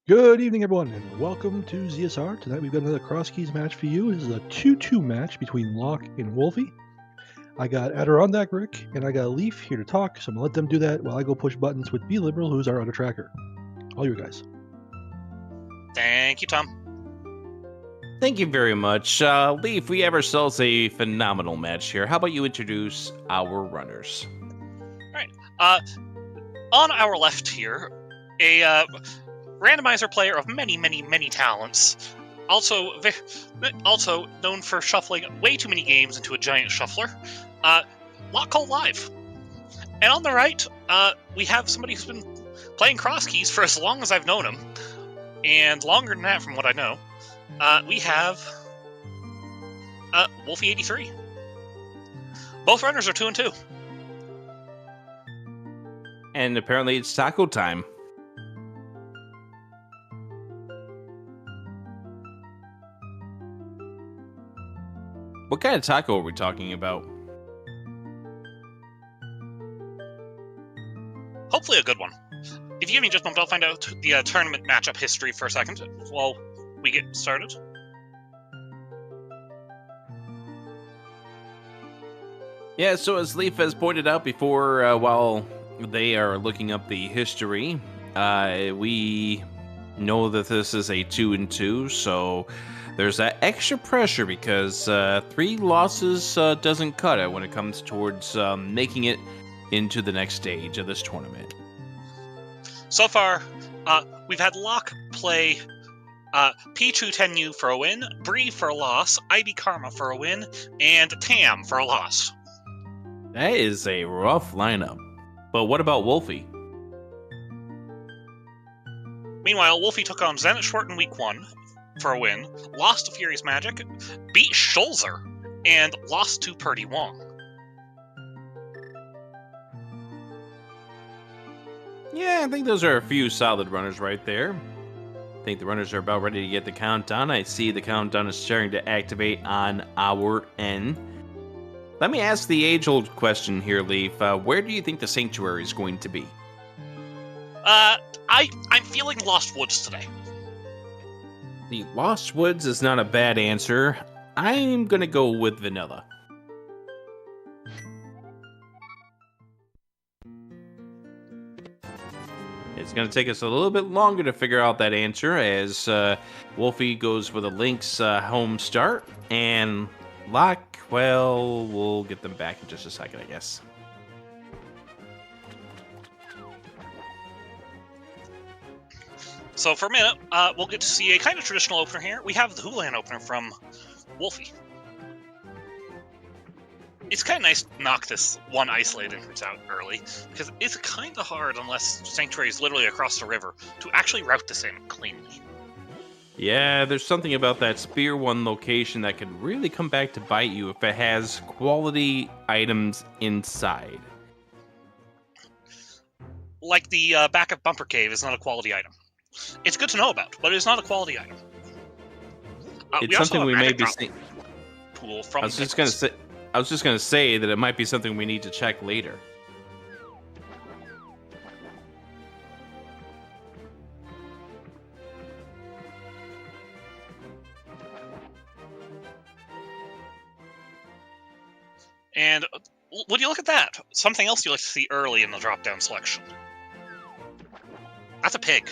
Good evening, everyone, and welcome to ZSR. Tonight we've got another Crosskeys match for you. This is a 2-2 match between Locke and Wulfy. I got Adirondack Rick and I got Leaf here to talk, so I'm going to let them do that while I go push buttons with Be Liberal, who's our auto tracker. All you guys. Thank you, Tom. Thank you very much. Leaf, we have ourselves a phenomenal match here. How about you introduce our runners? All right. On our left here, a randomizer player of many talents, also known for shuffling way too many games into a giant shuffler, Locke Live. And on the right, we have somebody who's been playing Crosskeys for as long as I've known him, and longer than that from what I know. We have Wulfy83. Both runners are 2-2. And apparently it's taco time. What kind of taco are we talking about? Hopefully a good one. If you give me just a moment, I'll find out the tournament matchup history for a second while we get started. Yeah, so as Leaf has pointed out before, while they are looking up the history, we know that this is a 2-2, so there's that extra pressure because 3 losses doesn't cut it when it comes towards making it into the next stage of this tournament. So far, we've had Locke play P210U for a win, Bree for a loss, IB Karma for a win, and Tam for a loss. That is a rough lineup. But what about Wulfy? Meanwhile, Wulfy took on Zenit Short in Week 1 for a win, lost to Furious Magic, beat Schulzer, and lost to Purdy Wong. Yeah, I think those are a few solid runners right there. I think the runners are about ready to get the countdown. I see the countdown is starting to activate on our end. Let me ask the age-old question here, Leaf. Where do you think the sanctuary is going to be? I'm feeling Lost Woods today. The Lost Woods is not a bad answer. I'm gonna go with Vanilla. It's going to take us a little bit longer to figure out that answer as Wulfy goes with a Link's home start, and Locke, well, we'll get them back in just a second, I guess. So for a minute, we'll get to see a kind of traditional opener here. We have the Houlihan opener from Wulfy. It's kind of nice to knock this one isolated entrance out early, because it's kind of hard, unless Sanctuary is literally across the river, to actually route this in cleanly. Yeah, there's something about that Spear 1 location that could really come back to bite you if it has quality items inside. Like the back of Bumper Cave is not a quality item. It's good to know about, but it is not a quality item. It's something we may be seeing. Pool from I was just gonna say that it might be something we need to check later. And would you look at that? Something else you like to see early in the drop-down selection. That's a pig.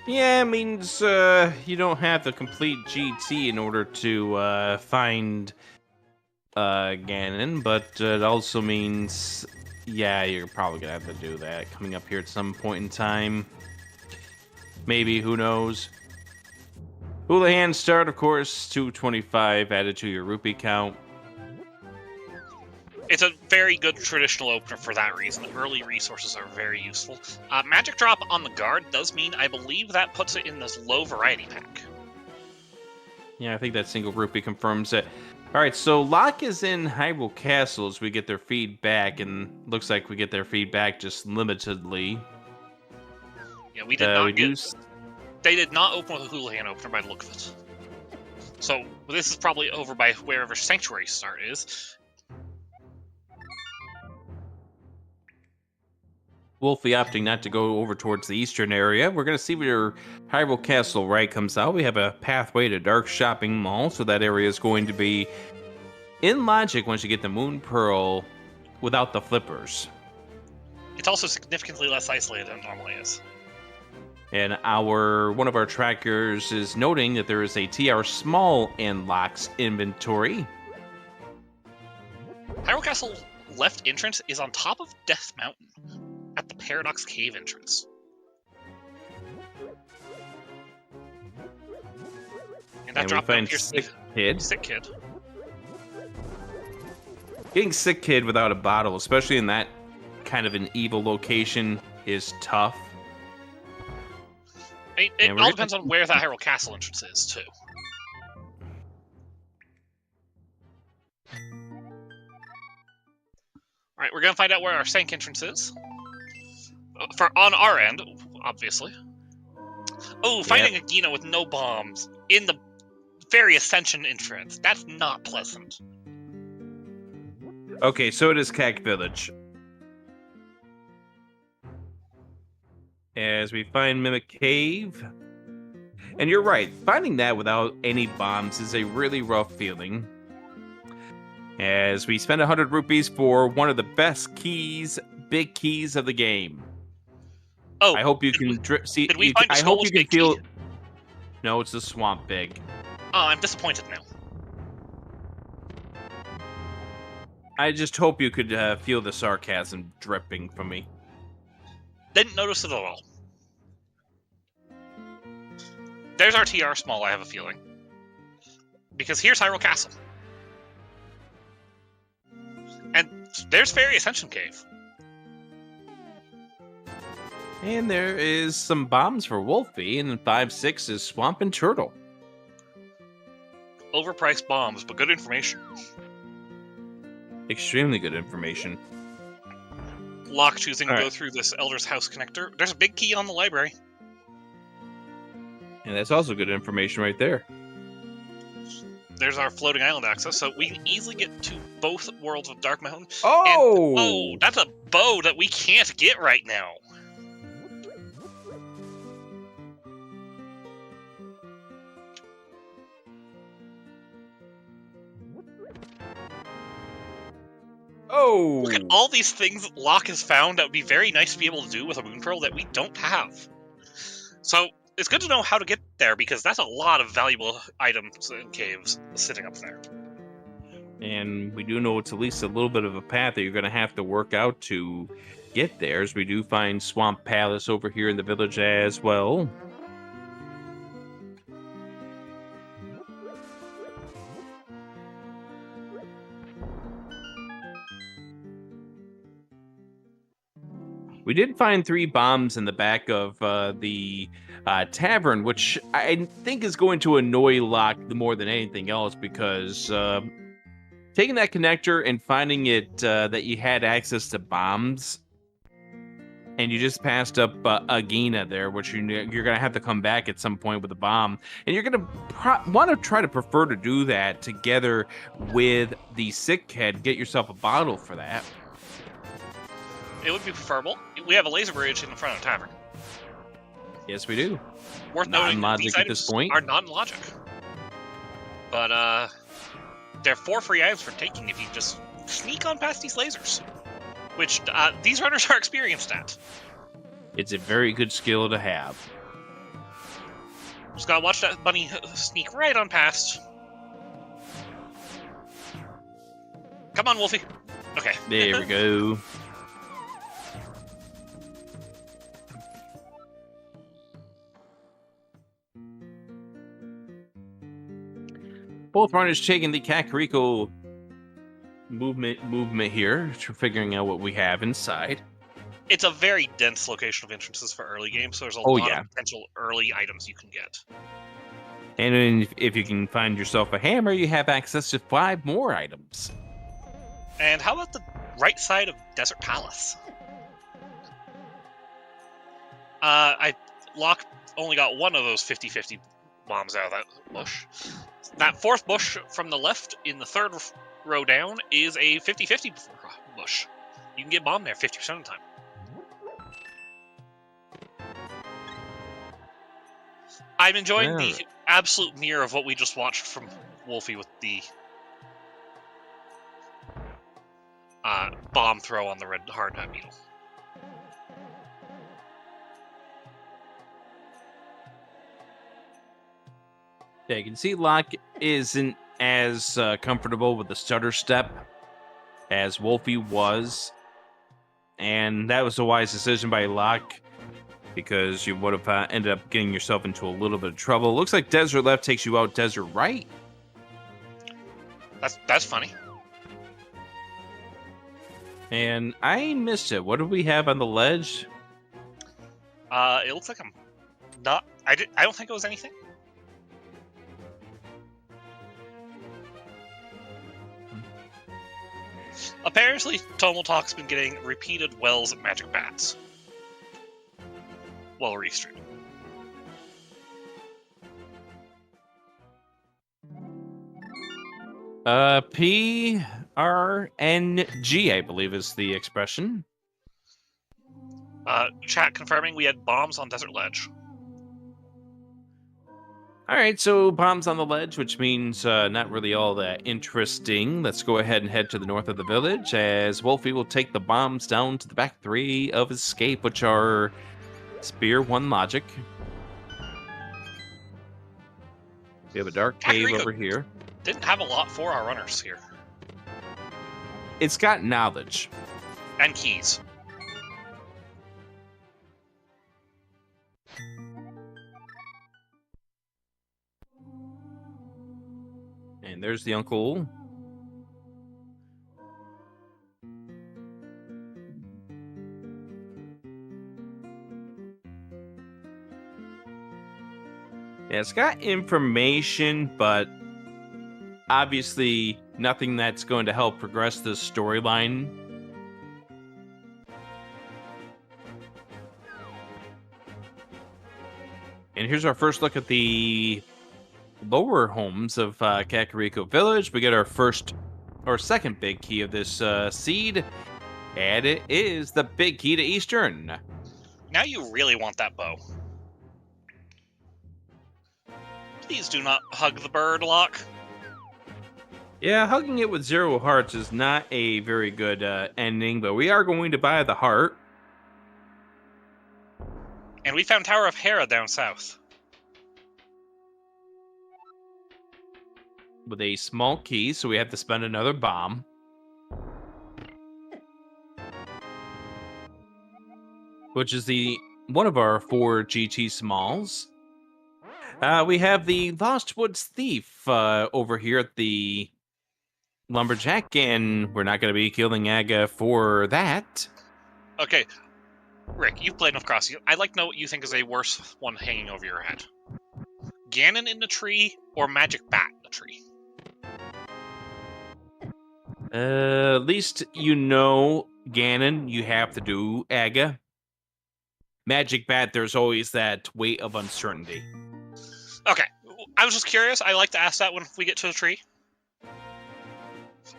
Yeah, it means you don't have the complete GT in order to find Ganon, but it also means, yeah, you're probably going to have to do that coming up here at some point in time. Maybe, who knows? Houlihan start, of course, 225 added to your rupee count. It's a very good traditional opener for that reason. Early resources are very useful. Magic Drop on the guard does mean, I believe, that puts it in this low variety pack. Yeah, I think that single rupee confirms it. All right, so Locke is in Hyrule Castle as we get their feedback, and looks like we get their feedback just limitedly. Yeah, we did not get... They did not open with a Houlihan opener by the look of it. So, this is probably over by wherever Sanctuary start is. Wulfy opting not to go over towards the eastern area. We're going to see where Hyrule Castle right comes out. We have a pathway to Dark Shopping Mall, so that area is going to be in logic once you get the Moon Pearl without the flippers. It's also significantly less isolated than it normally is. And one of our trackers is noting that there is a TR small in Locke's inventory. Hyrule Castle left entrance is on top of Death Mountain at the Paradox Cave entrance. And that drop down appears to be Sick Kid. Getting Sick Kid without a bottle, especially in that kind of an evil location, is tough. It all depends on where that Hyrule Castle entrance is, too. Alright, we're going to find out where our Sank entrance is. On our end, obviously. Oh, fighting a Gina with no bombs in the very Ascension entrance. That's not pleasant. Okay, so it is Cack Village. As we find Mimic Cave. And you're right, finding that without any bombs is a really rough feeling. As we spend 100 rupees for one of the best keys, big keys of the game. Oh, I hope you can see. Did we find I hope you can feel. Key? No, it's the Swamp Big. Oh, I'm disappointed now. I just hope you could feel the sarcasm dripping from me. Didn't notice it at all. There's our TR small, I have a feeling. Because here's Hyrule Castle. And there's Fairy Ascension Cave. And there is some bombs for Wulfy, and 5-6 is Swamp and Turtle. Overpriced bombs, but good information. Extremely good information. Locke choosing to go through this Elder's House connector. There's a big key on the library. And that's also good information right there. There's our floating island access, so we can easily get to both worlds of Dark Mountain. Oh! And, that's a bow that we can't get right now. Oh! Look at all these things Locke has found that would be very nice to be able to do with a Moon Pearl that we don't have. So, it's good to know how to get there, because that's a lot of valuable items and caves sitting up there. And we do know it's at least a little bit of a path that you're going to have to work out to get there, as we do find Swamp Palace over here in the village as well. We did find 3 bombs in the back of the tavern, which I think is going to annoy Locke more than anything else, because taking that connector and finding it that you had access to bombs, and you just passed up a Gina there, which you're going to have to come back at some point with a bomb, and you're going to want to try to prefer to do that together with the Sick Head. Get yourself a bottle for that. It would be preferable. We have a laser bridge in the front of the tavern. Yes, we do. Worth noting that these at this point are non-logic. But there are 4 free items for taking if you just sneak on past these lasers, which these runners are experienced at. It's a very good skill to have. Just gotta watch that bunny sneak right on past. Come on, Wulfy. Okay. There we go. Both runners taking the Kakariko movement here, figuring out what we have inside. It's a very dense location of entrances for early games, so there's a lot of potential early items you can get. And then if you can find yourself a hammer, you have access to 5 more items. And how about the right side of Desert Palace? Locke only got one of those 50-50 bombs out of that bush. That 4th bush from the left in the 3rd row down is a 50-50 bush. You can get bombed there 50% of the time. I'm enjoying the Alright. absolute mirror of what we just watched from Wulfy with the bomb throw on the red hard nut beetle. Yeah, you can see Locke isn't as comfortable with the stutter step as Wulfy was. And that was a wise decision by Locke, because you would have ended up getting yourself into a little bit of trouble. Looks like Desert Left takes you out Desert Right. That's funny. And I missed it. What do we have on the ledge? It looks like I'm not. I don't think it was anything. Apparently, Tomotalk's been getting repeated wells at magic bats while restreaming. PRNG, I believe is the expression. Chat confirming we had bombs on Desert Ledge. All right, so bombs on the ledge, which means not really all that interesting. Let's go ahead and head to the north of the village, as Wulfy will take the bombs down to the back 3 of Escape, which are Spear 1 Logic. We have a dark cave over here. Didn't have a lot for our runners here. It's got knowledge. And keys. And there's the uncle. Yeah, it's got information, but obviously nothing that's going to help progress the storyline. And here's our first look at the lower homes of Kakariko Village. We get our first or second big key of this seed, and it is the big key to Eastern. Now you really want that bow. Please do not hug the bird, Locke. Yeah, hugging it with 0 hearts is not a very good ending, but we are going to buy the heart. And we found Tower of Hera down south. With a small key, so we have to spend another bomb. Which is one of our 4 GT smalls. We have the Lost Woods Thief over here at the Lumberjack, and we're not going to be killing Aga for that. Okay, Rick, you've played enough Crosskeys. I'd like to know what you think is a worse one hanging over your head. Ganon in the tree or Magic Bat in the tree? At least you know Ganon, you have to do Aga. Magic Bat, there's always that weight of uncertainty. Okay, I was just curious. I like to ask that when we get to the tree.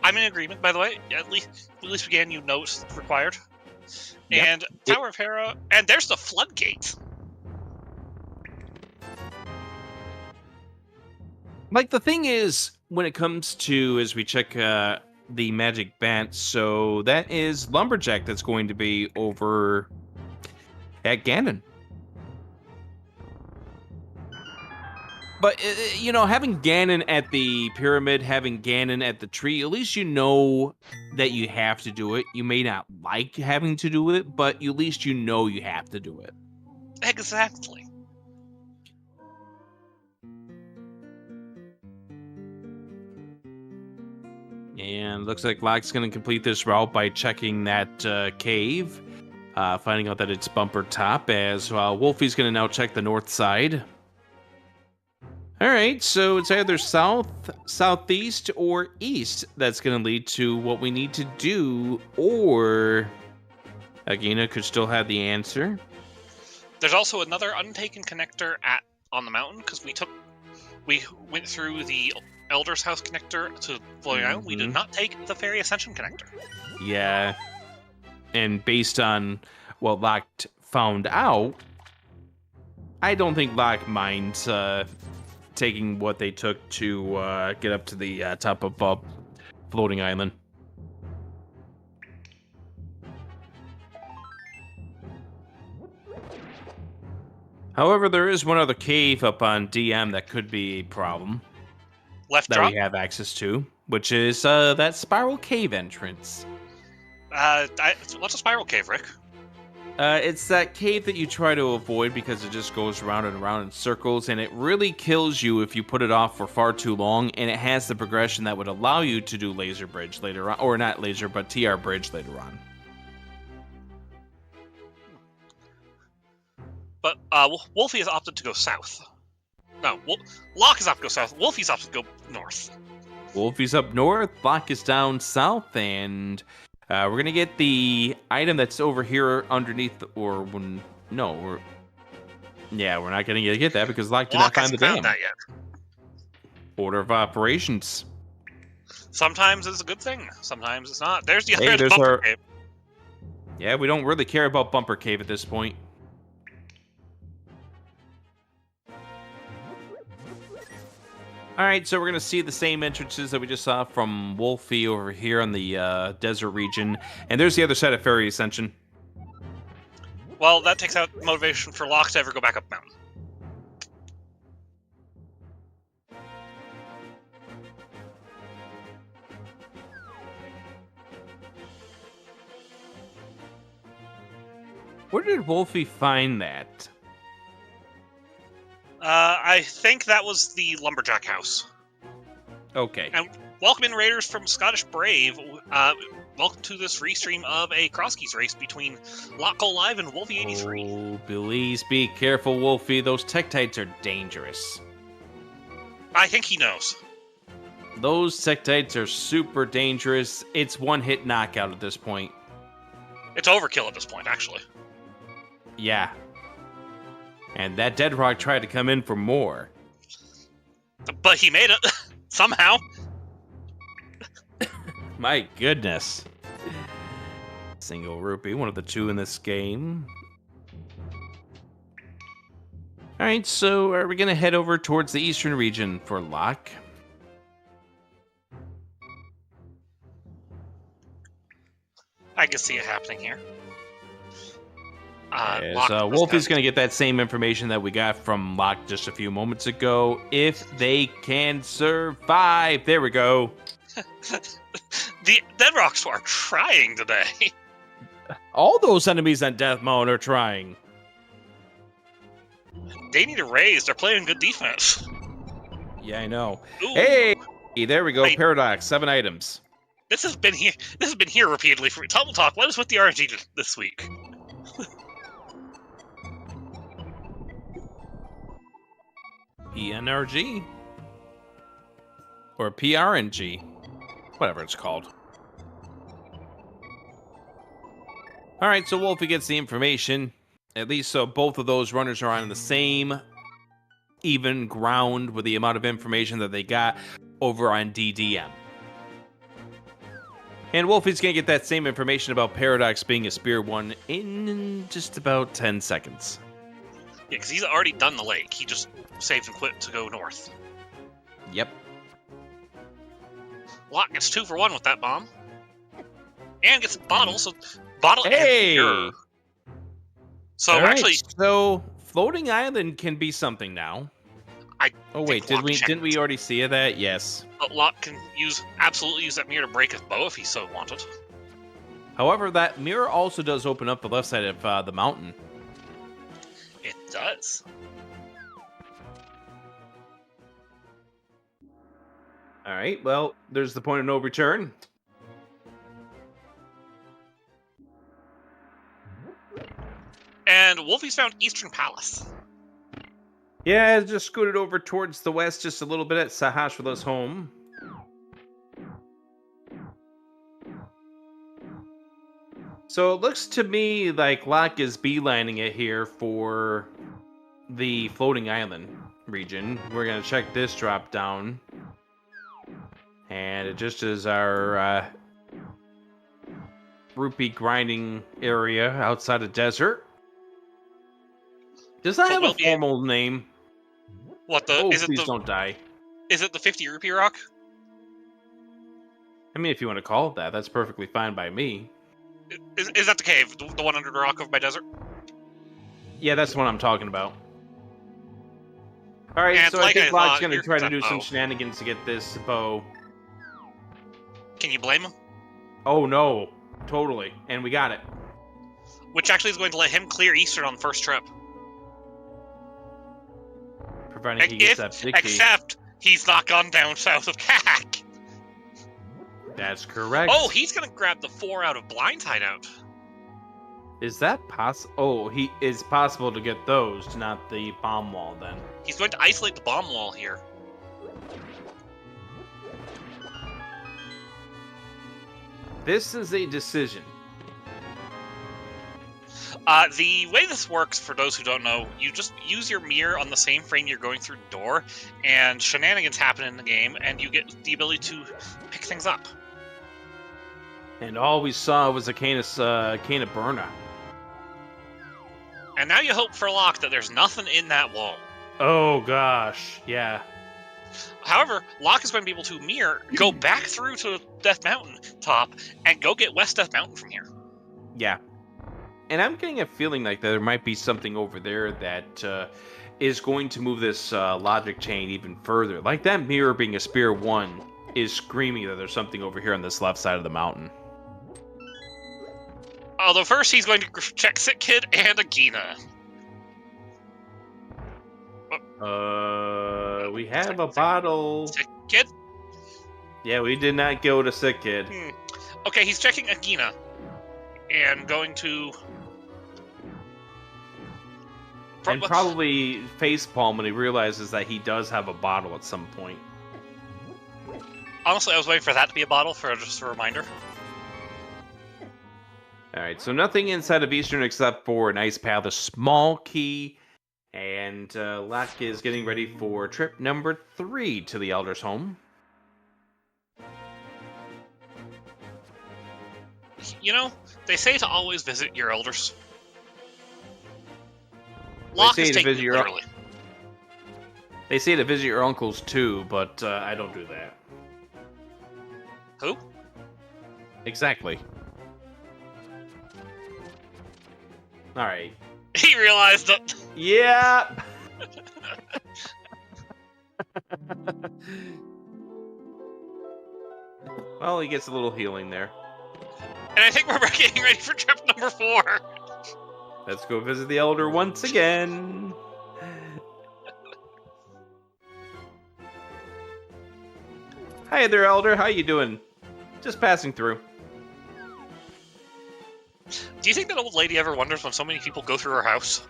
I'm in agreement, by the way. At least again, you know it's required. Yep. And Tower of Hera, and there's the floodgate. Like, the thing is, when it comes to, as we check the Magic Bat, so that is Lumberjack that's going to be over at Ganon. But, you know, having Ganon at the pyramid, having Ganon at the tree, at least you know that you have to do it. You may not like having to do it, but at least you know you have to do it. Exactly. And looks like Locke's going to complete this route by checking that cave, finding out that it's bumper top, as Wulfy's going to now check the north side. All right, so it's either south, southeast, or east that's going to lead to what we need to do, or Agina could still have the answer. There's also another untaken connector on the mountain, because we went through the Elder's House connector to Floating Island. We did not take the Fairy Ascension connector. Yeah, and based on what Locke found out, I don't think Locke minds taking what they took to get up to the top of Floating Island. However, there is one other cave up on DM that could be a problem Left that drop? we have access to, which is that spiral cave entrance. What's a spiral cave, Rick? It's that cave that you try to avoid because it just goes around and around in circles, and it really kills you if you put it off for far too long, and it has the progression that would allow you to do laser bridge later on, or not laser, but TR bridge later on. But Wulfy has opted to go south. No, Locke is opted to go south. Wulfy's opted to go north. Wulfy's up north, Locke is down south, and we're going to get the item that's over here underneath, we're not going to get that because Locke did not find the dam. That yet. Order of operations. Sometimes it's a good thing, sometimes it's not. There's the other bumper cave. Yeah, we don't really care about Bumper Cave at this point. Alright, so we're going to see the same entrances that we just saw from Wulfy over here on the desert region. And there's the other side of Fairy Ascension. Well, that takes out motivation for Locke to ever go back up mountain. Where did Wulfy find that? I think that was the Lumberjack House. Okay. And welcome in, Raiders from Scottish Brave. Welcome to this restream of a Crosskeys race between Locke Live and Wulfy83. Oh, please be careful, Wulfy. Those Tektites are dangerous. I think he knows. Those Tektites are super dangerous. It's one-hit knockout at this point. It's overkill at this point, actually. Yeah. And that Dead Rock tried to come in for more. But he made it. Somehow. My goodness. Single rupee, one of the two in this game. Alright, so are we going to head over towards the eastern region for Locke? I can see it happening here. Wulfy's going to get that same information that we got from Locke just a few moments ago. If they can survive. There we go. The Dead Rocks are trying today. All those enemies on Death Mound are trying. They need a raise. They're playing good defense. Yeah, I know. Ooh. Hey, there we go. Wait. Paradox, 7 items. This has been here repeatedly for Tumble Talk. What is with the RNG this week? PNRG or PRNG, whatever it's called. All right, so Wulfy gets the information, at least so both of those runners are on the same even ground with the amount of information that they got over on DDM. And Wulfy's going to get that same information about Paradox being a Spear 1 in just about 10 seconds. Yeah, because he's already done the lake. He just saved and quit to go north. Yep. Locke gets 2 for 1 with that bomb. And gets a bottle, so bottle Hey! and Pure. So All right, actually... So, Floating Island can be something now. Oh wait, didn't we already see that? Yes. But Locke can absolutely use that mirror to break his bow if he so wanted. However, that mirror also does open up the left side of the mountain. It does. All right, well, there's the point of no return. And Wulfy's found Eastern Palace. Yeah, I just scooted over towards the west just a little bit at Sahasrah's home. So it looks to me like Locke is beelining it here for the Floating Island region. We're going to check this drop down. And it just is our rupee grinding area outside of desert. Does that But have we'll a be- formal name? What the? Oh, is it please the? don't die. Is it the 50 rupee rock? I mean, if you want to call it that, that's perfectly fine by me. Is that the cave? The one under the rock over by desert? Yeah, that's what I'm talking about. All right, And so like I I think Locke's thought, going to here's try to that do some bow. shenanigans to get this bow. Can you blame him? Oh, no. Totally. And we got it. Which actually is going to let him clear Eastern on the first trip. Providing he gets that big key. Except he's not gone down south of Cack. That's correct. Oh, he's going to grab the 4 out of Blind Hideout. Is that possible? Oh, it's possible to get those, not the bomb wall, then. He's going to isolate the bomb wall here. This is a decision. The way this works, for those who don't know, you just use your mirror on the same frame you're going through the door, and shenanigans happen in the game, and you get the ability to pick things up. And all we saw was a cane of burna. And now you hope for Locke that there's nothing in that wall. Oh, gosh. Yeah. However, Locke is going to be able to mirror, go back through to Death Mountain top, and go get West Death Mountain from here. Yeah. And I'm getting a feeling like there might be something over there that is going to move this logic chain even further. Like that mirror being a Spear 1 is screaming that there's something over here on this left side of the mountain. Although first he's going to check Sick Kid and Agina. We have a bottle. Sick Kid? Yeah, we did not go to Sick Kid. Okay, he's checking Agina. And going to... And probably facepalm when he realizes that he does have a bottle at some point. Honestly, I was waiting for that to be a bottle for just a reminder. Alright, so nothing inside of Eastern except for an ice path, a small key, and Locke is getting ready for trip number 3 to the Elder's home. You know, they say to always visit your elders. Locke is taking it literally. They say to visit your uncles too, but I don't do that. Who? Exactly. Alright. He realized that. Yeah! Well, he gets a little healing there. And I think we're getting ready for trip number 4. Let's go visit the Elder once again. Hi there, Elder. How you doing? Just passing through. Do you think that old lady ever wonders when so many people go through her house?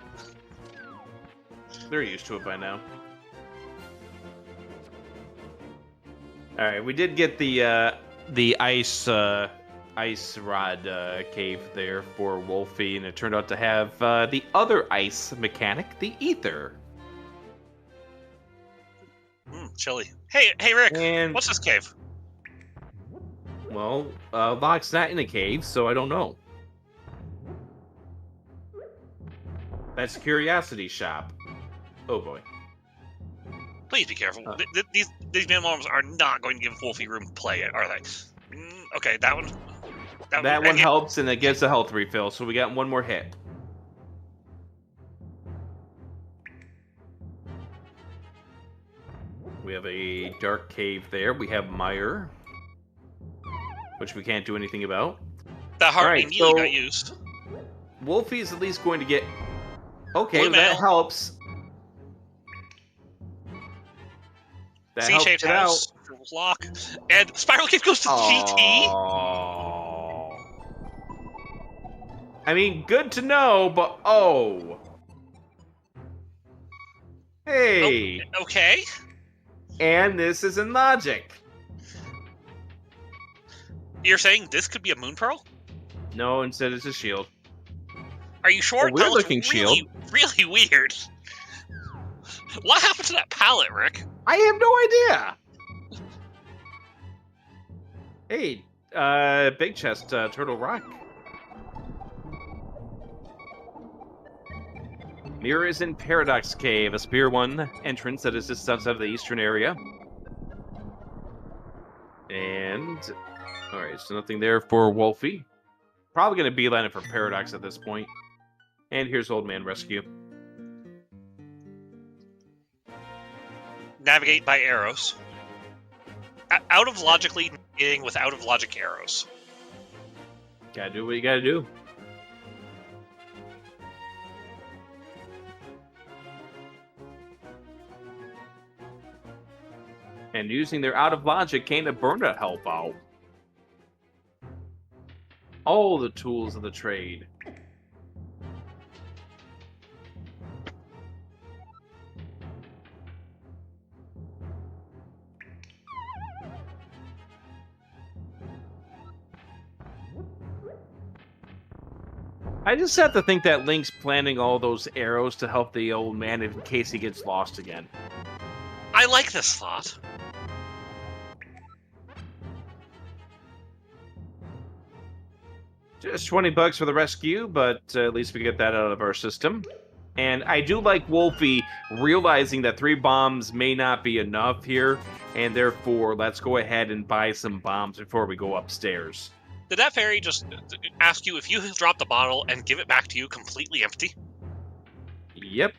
They're used to it by now. Alright, we did get the ice rod cave there for Wulfy, and it turned out to have the other ice mechanic, the ether. Chilly. Hey, Rick. And what's this cave? well, Locke's not in a cave, so I don't know. That's Curiosity Shop. Oh boy. Please be careful. These Minimums are not going to give Wulfy room to play it, are they? Okay, that one. That one helps, and it gets a health refill, so we got one more hit. We have a dark cave there. We have Mire, which we can't do anything about. That heart Alright, immediately so got used. Wulfy is at least going to get... Okay, Blue that mail. helps. That helps C-shaped it out. house, Locke, and Spiral Cave goes to GT. Oh. I mean, good to know, but oh. Hey. Okay. And this is in logic. You're saying this could be a Moon Pearl? No, instead it's a shield. Are you sure? A weird-looking really, really weird. What happened to that pallet, Rick? I have no idea. Hey, big chest, Turtle Rock. Mirror is in Paradox Cave, a Spear 1 entrance that is just outside of the eastern area. And, alright, so nothing there for Wulfy. Probably going to beeline it for Paradox at this point. And here's Old Man Rescue. Navigate by arrows. Out of logically navigating with out of logic arrows. Gotta do what you gotta do. And using their out of logic came to burn to help out. All the tools of the trade. I just have to think that Link's planting all those arrows to help the old man in case he gets lost again. I like this thought. Just $20 for the rescue, but at least we get that out of our system. And I do like Wulfy realizing that 3 bombs may not be enough here, and therefore let's go ahead and buy some bombs before we go upstairs. Did that fairy just ask you if you drop the bottle and give it back to you completely empty? Yep.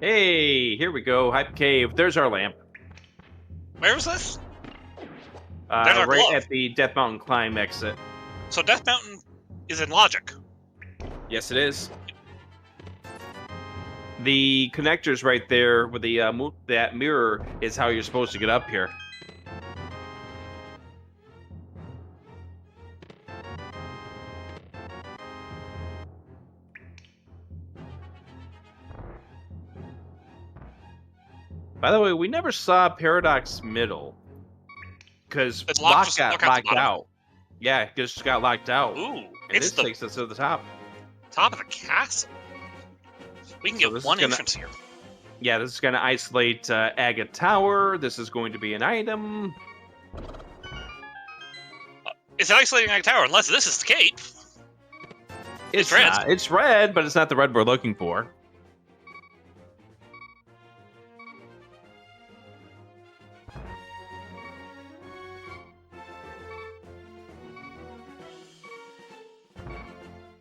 Hey, here we go. Hype Cave. There's our lamp. Where was this? There's our right glove. at the Death Mountain climb exit. So Death Mountain is in logic. Yes, it is. The connector's right there with the that mirror is how you're supposed to get up here. By the way, we never saw Paradox Middle because Locke got locked out. Yeah, just got locked out. Ooh, and it's this the takes us to the top. top of the castle. We can get one entrance here. Yeah, this is going to isolate Agate Tower. This is going to be an item. It's an isolating Agate Tower, unless this is the cape. It's red. Not. It's red, but it's not the red we're looking for.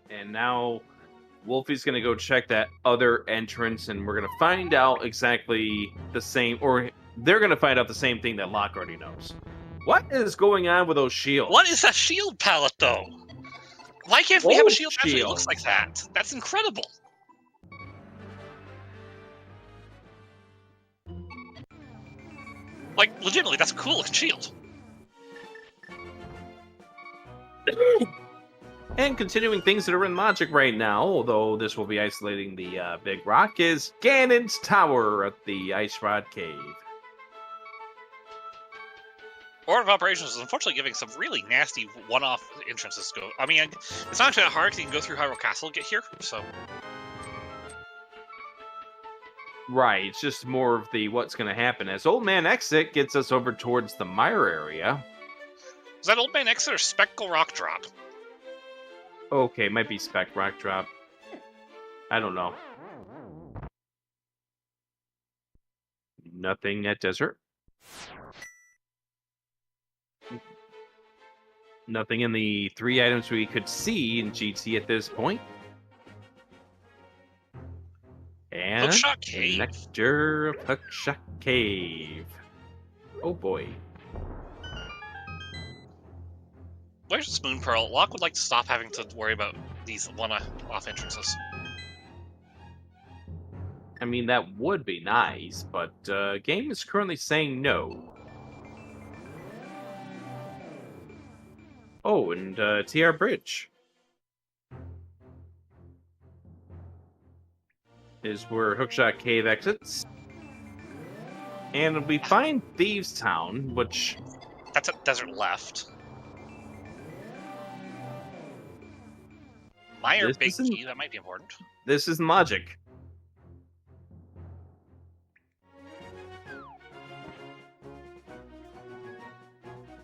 And now Wulfy's going to go check that other entrance, and we're going to find out exactly the same, or they're going to find out the same thing that Locke already knows. What is going on with those shields? What is that shield palette, though? Why can't we have a shield that actually looks like that? That's incredible. Like, legitimately, that's a cool looking shield. And continuing things that are in logic right now, although this will be isolating the big rock, is Ganon's Tower at the Ice Rod Cave. Order of Operations is unfortunately giving some really nasty one-off entrances to go. I mean, it's not actually that hard because you can go through Hyrule Castle to get here, so... Right, it's just more of the what's going to happen. As Old Man Exit gets us over towards the Mire area. Is that Old Man Exit or Speckle Rock Drop? Okay, might be Spec Rock Drop. I don't know. Nothing at Desert. Nothing in the 3 items we could see in GT at this point. And Hookshot Cave. Nectar of Hookshot Cave. Oh boy. Where's the Spoon Pearl? Locke would like to stop having to worry about these one-off entrances. I mean, that would be nice, but game is currently saying no. Oh, and TR Bridge is where Hookshot Cave exits. And we find Thieves Town, which... That's a desert left. Mire Big Key, that might be important. This is logic.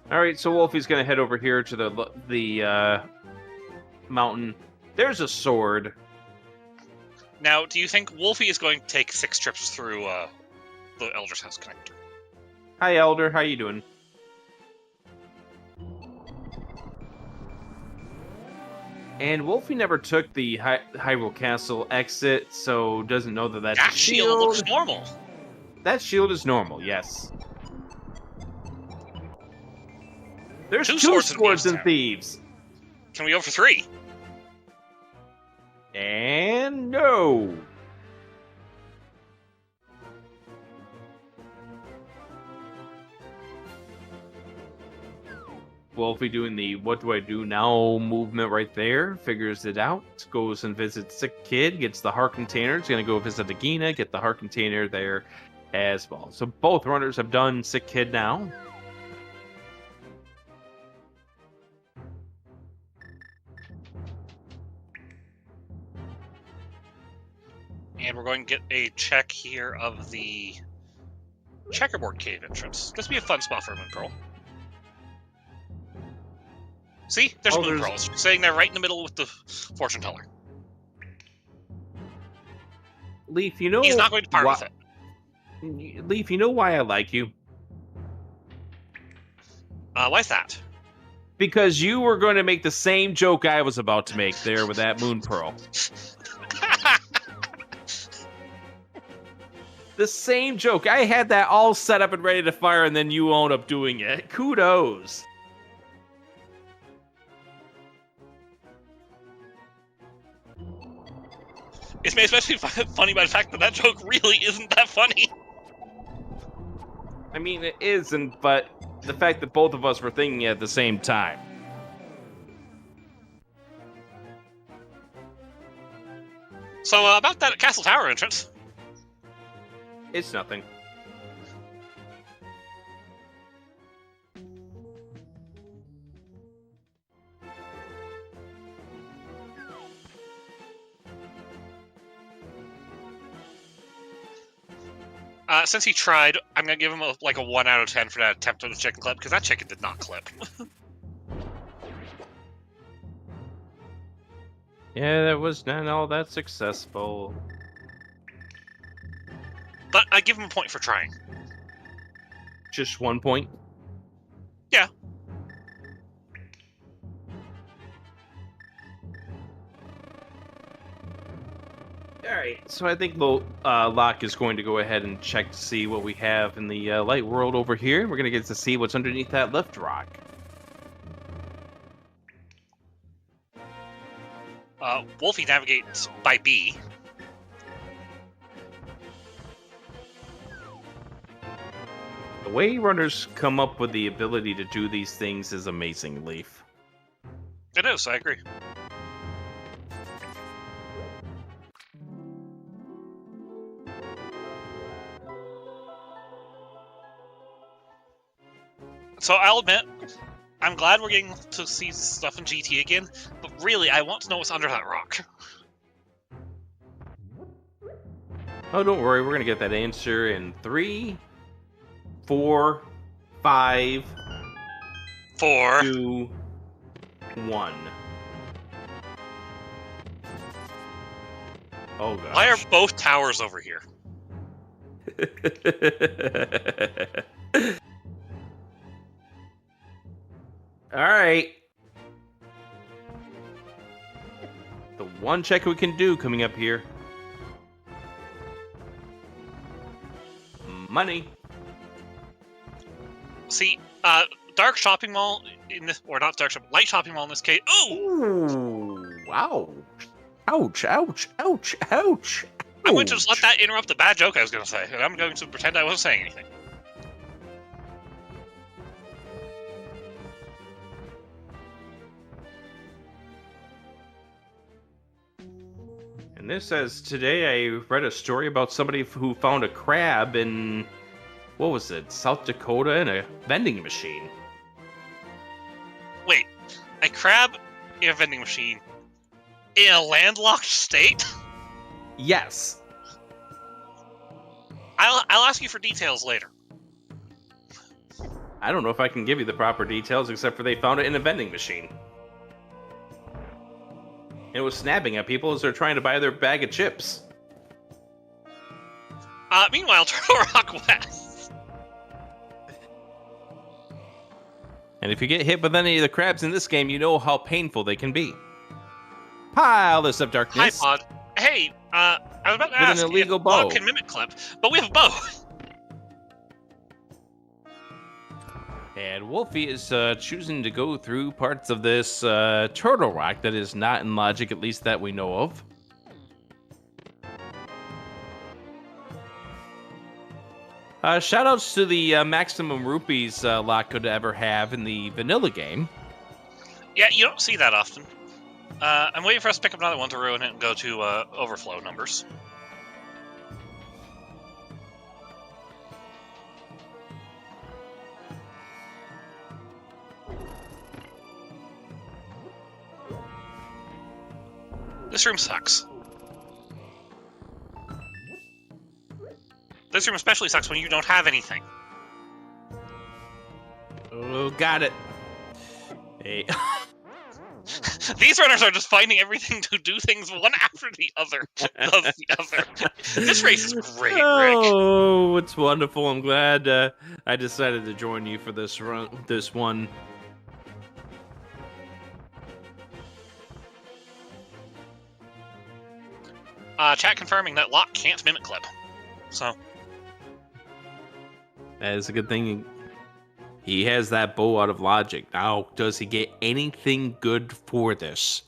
All right, so Wulfy's going to head over here to the mountain. There's a sword. Now, do you think Wulfy is going to take 6 trips through the Elder's House connector? Hi, Elder. How you doing? And Wulfy never took the Hyrule Castle exit, so doesn't know that that's That a shield. looks normal. That shield is normal, yes. There's two swords and thieves. Can we go for 3? And no. Wulfy doing the what do I do now movement right there, figures it out, goes and visits Sick Kid, gets the heart container, it's going to go visit Agina, get the heart container there as well. So both runners have done Sick Kid now. And we're going to get a check here of the checkerboard cave entrance. This would be a fun spot for a Moon Pearl. See? There's a Moon Pearl. It's sitting there right in the middle with the fortune teller. Leaf, you know... He's not going to part with it. Leaf, you know why I like you? Why's that? Because you were going to make the same joke I was about to make there with that Moon Pearl. The same joke. I had that all set up and ready to fire, and then you wound up doing it. Kudos. It's made especially funny by the fact that that joke really isn't that funny. I mean, it isn't, but the fact that both of us were thinking it at the same time. So, about that Castle Tower entrance. It's nothing. Since he tried, I'm going to give him a 1 out of 10 for that attempt on the chicken clip, because that chicken did not clip. Yeah, that was not all that successful. But I give him a point for trying. Just 1 point? Yeah. Alright, so I think Locke is going to go ahead and check to see what we have in the light world over here. We're going to get to see what's underneath that lift rock. Wulfy navigates by B. The way runners come up with the ability to do these things is amazing, Leaf. It is, I agree. So I'll admit, I'm glad we're getting to see stuff in GT again, but really, I want to know what's under that rock. Oh, don't worry, we're going to get that answer in 3, 4, 5, 4, 2, 1. Oh, gosh. Why are both towers over here? All right. The one check we can do coming up here. Money. See, dark shopping mall in this, or not dark shopping, light shopping mall in this case. Ooh! Wow! Ouch! Ouch! Ouch! Ouch! I'm going to just let that interrupt the bad joke I was going to say, and I'm going to pretend I wasn't saying anything. And this says, today I read a story about somebody who found a crab in, what was it, South Dakota in a vending machine. Wait, a crab in a vending machine in a landlocked state? Yes. I'll ask you for details later. I don't know if I can give you the proper details, except for they found it in a vending machine. It was snapping at people as they're trying to buy their bag of chips. Meanwhile, Turtle Rock West. And if you get hit with any of the crabs in this game, you know how painful they can be. Pile this of Hi, darkness. Pod. Hey, I was about to With ask an illegal if bow. Locke can mimic clip, but we have a bow. And Wulfy is choosing to go through parts of this turtle rock that is not in logic, at least that we know of. Shoutouts to the maximum rupees Locke could ever have in the vanilla game. Yeah, you don't see that often. I'm waiting for us to pick up another one to ruin it and go to overflow numbers. This room sucks. This room especially sucks when you don't have anything. Oh, got it. Hey. These runners are just finding everything to do things one after the other. Does the other. This race is great, Rick. Oh, it's wonderful. I'm glad I decided to join you for this run. This one. Chat confirming that Locke can't mimic clip. So. That is a good thing. He has that bow out of logic. Now, does he get anything good for this?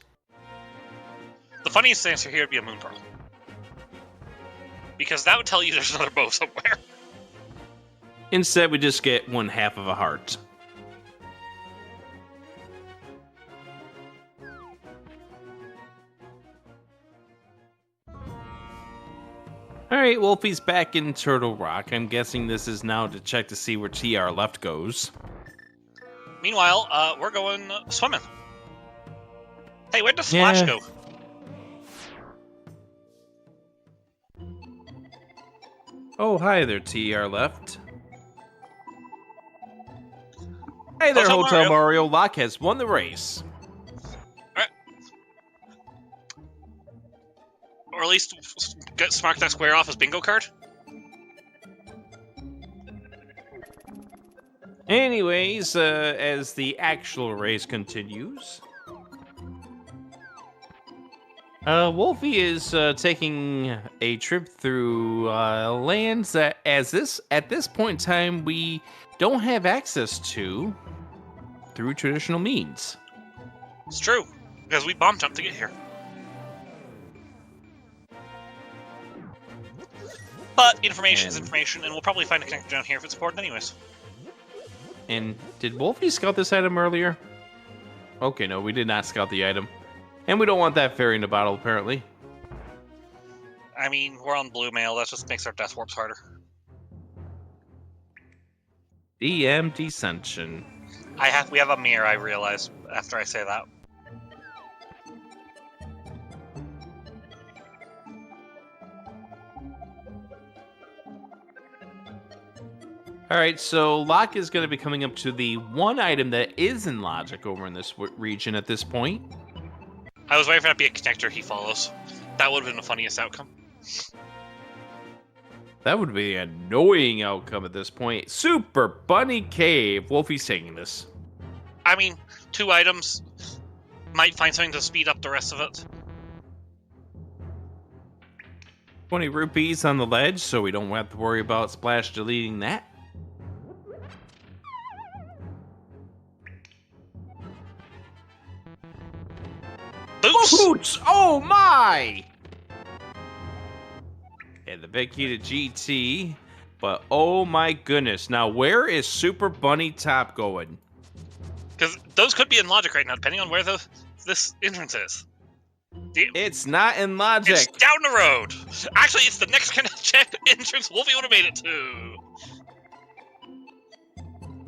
The funniest answer here would be a moon pearl. Because that would tell you there's another bow somewhere. Instead, we just get 1/2 of a heart. Alright, Wulfy's back in Turtle Rock. I'm guessing this is now to check to see where TR left goes. Meanwhile, we're going swimming. Hey, where does Splash go? Oh, hi there, TR left. Hey there, Hotel Hotel Mario. Locke has won the race. Or at least mark that square off as bingo card. Anyways, as the actual race continues, Wulfy is taking a trip through lands that, at this point in time, we don't have access to through traditional means. It's true, because we bomb jumped to get here. But information is information, and we'll probably find a connector down here if it's important anyways. And did Wulfy scout this item earlier? Okay, no, we did not scout the item. And we don't want that fairy in a bottle, apparently. I mean, we're on blue mail, that just makes our death warps harder. DM Descension. We have a mirror, I realize, after I say that. Alright, so Locke is going to be coming up to the one item that is in logic over in this region at this point. I was waiting for that to be a connector he follows. That would have been the funniest outcome. That would be an annoying outcome at this point. Super Bunny Cave. Wulfy's taking this. I mean, 2 items. Might find something to speed up the rest of it. 20 rupees on the ledge, so we don't have to worry about Splash deleting that. Boots! Boots! Oh my! And the big key to GT, but oh my goodness. Now, where is Super Bunny Top going? Because those could be in logic right now, depending on where this entrance is. It's not in logic. It's down the road. Actually, it's the next kind of entrance Wulfy would have made it to.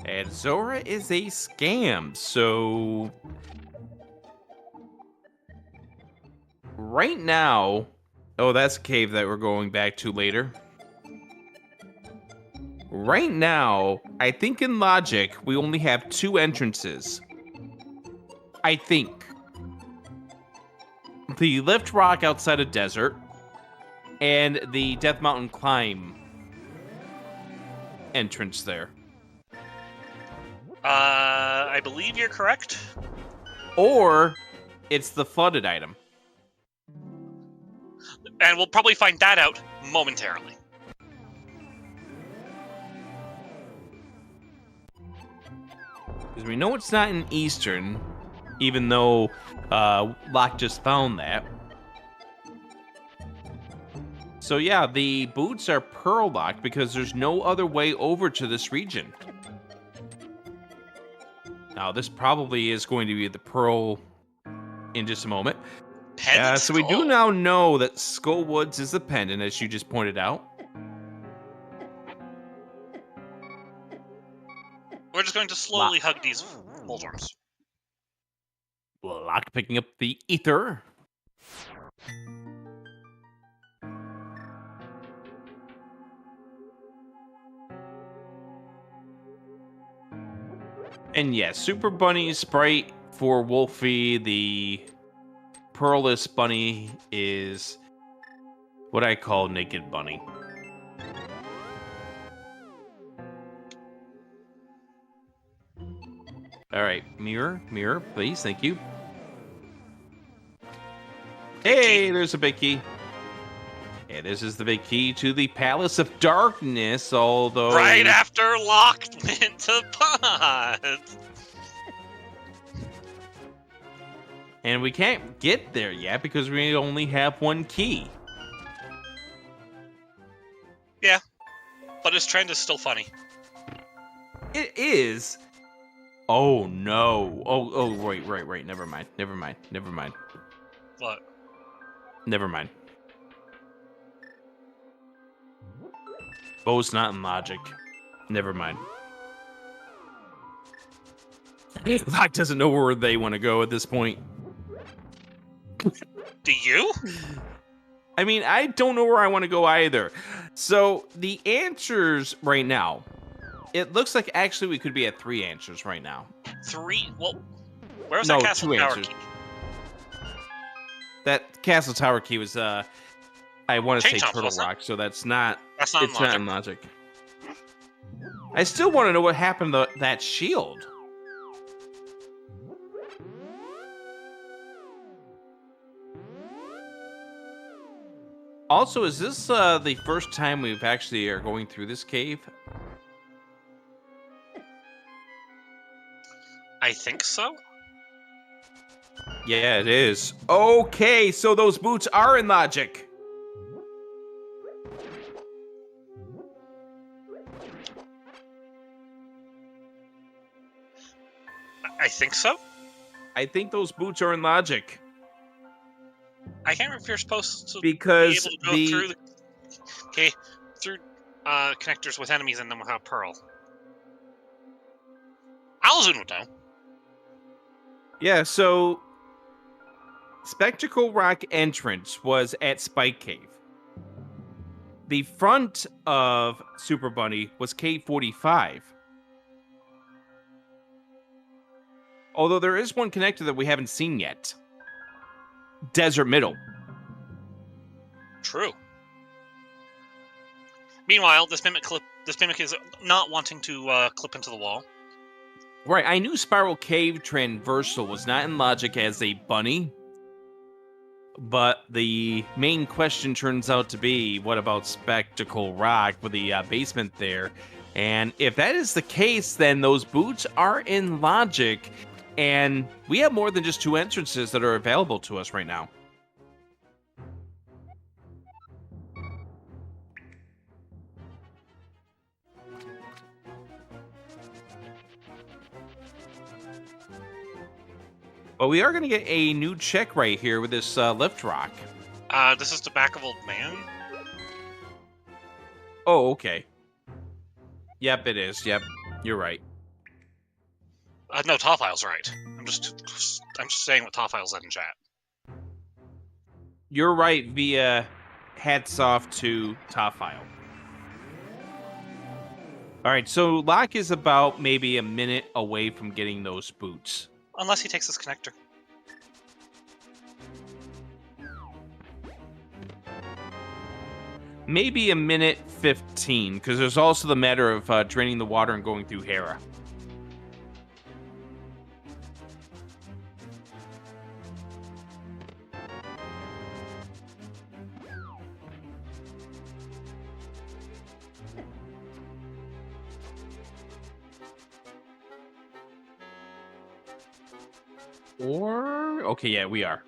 And Zora is a scam, so right now, oh, that's a cave that we're going back to later. Right now, I think in logic, we only have 2 entrances. I think. the lift rock outside of desert and the Death Mountain climb entrance there. I believe you're correct. Or it's the flooded item. And we'll probably find that out momentarily. Because we know it's not in Eastern, even though Locke just found that. So yeah, the boots are pearl locked because there's no other way over to this region. Now, this probably is going to be the pearl in just a moment. So we do now know that Skull Woods is the pendant, as you just pointed out. We're just going to slowly hug these Voltorms. Locke picking up the ether. And yes, Super Bunny Sprite for Wulfy. The Pearlless Bunny is what I call Naked Bunny. All right, mirror, please, thank you. Hey, there's a big key. Yeah, this is the big key to the Palace of Darkness, although... Right after Locke went to Pods! And we can't get there yet because we only have one key. Yeah, but his trend is still funny. It is. Oh, no. Oh, right. Never mind. What? Never mind. Bo's not in logic. Never mind. Locke doesn't know where they want to go at this point. Do you? I mean, I don't know where I want to go either. So, the answers right now, it looks like actually we could be at 3 answers right now. 3? Well, where's No, that Castle 2 Tower answers. key? That Castle Tower key was, I want to say Chainchomps, Turtle wasn't it? Rock, so that's not... That's not It's logic. not in logic. I still want to know what happened to that shield. Also, is this the first time we've actually are going through this cave? I think so. Yeah, it is. Okay, so those boots are in logic. I think so. I think those boots are in logic. I can't remember if you're supposed to Because be able to go through connectors with enemies and then without Pearl. Alzun would know. Yeah, so Spectacle Rock entrance was at Spike Cave. The front of Super Bunny was Cave 45. Although there is one connector that we haven't seen yet. Desert Middle. True. Meanwhile, this mimic is not wanting to clip into the wall. Right, I knew Spiral Cave Transversal was not in logic as a bunny. But the main question turns out to be, what about Spectacle Rock with the basement there? And if that is the case, then those boots are in logic. And we have more than just 2 entrances that are available to us right now. But we are going to get a new check right here with this lift rock. This is the back of Old Man. Oh, okay. Yep, it is. Yep, you're right. No, Tophile's right. I'm just saying what Tophile said in chat. You're right via hats off to Tophile. All right, so Locke is about maybe a minute away from getting those boots. Unless he takes this connector. Maybe a minute 15, because there's also the matter of draining the water and going through Hera. Or... Okay, yeah, we are.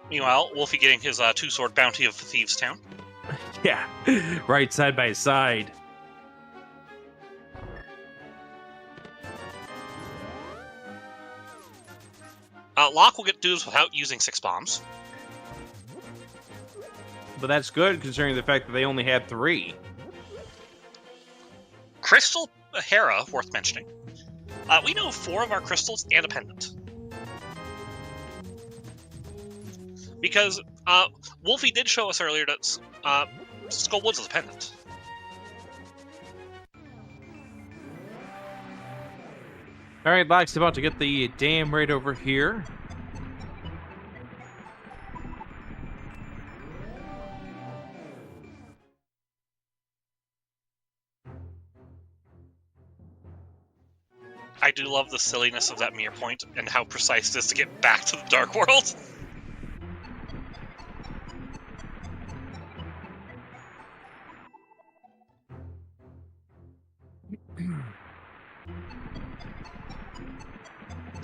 Meanwhile, Wulfy getting his two-sword bounty of Thieves' Town. Yeah, right side by side. Locke will get dudes without using 6 bombs. But that's good, considering the fact that they only had 3. Crystal Hera, worth mentioning. We know 4 of our crystals and a pendant. Because Wulfy did show us earlier that Skull Woods is a pendant. Alright, Locke's about to get the dam right over here. I do love the silliness of that mirror point and how precise it is to get back to the Dark World.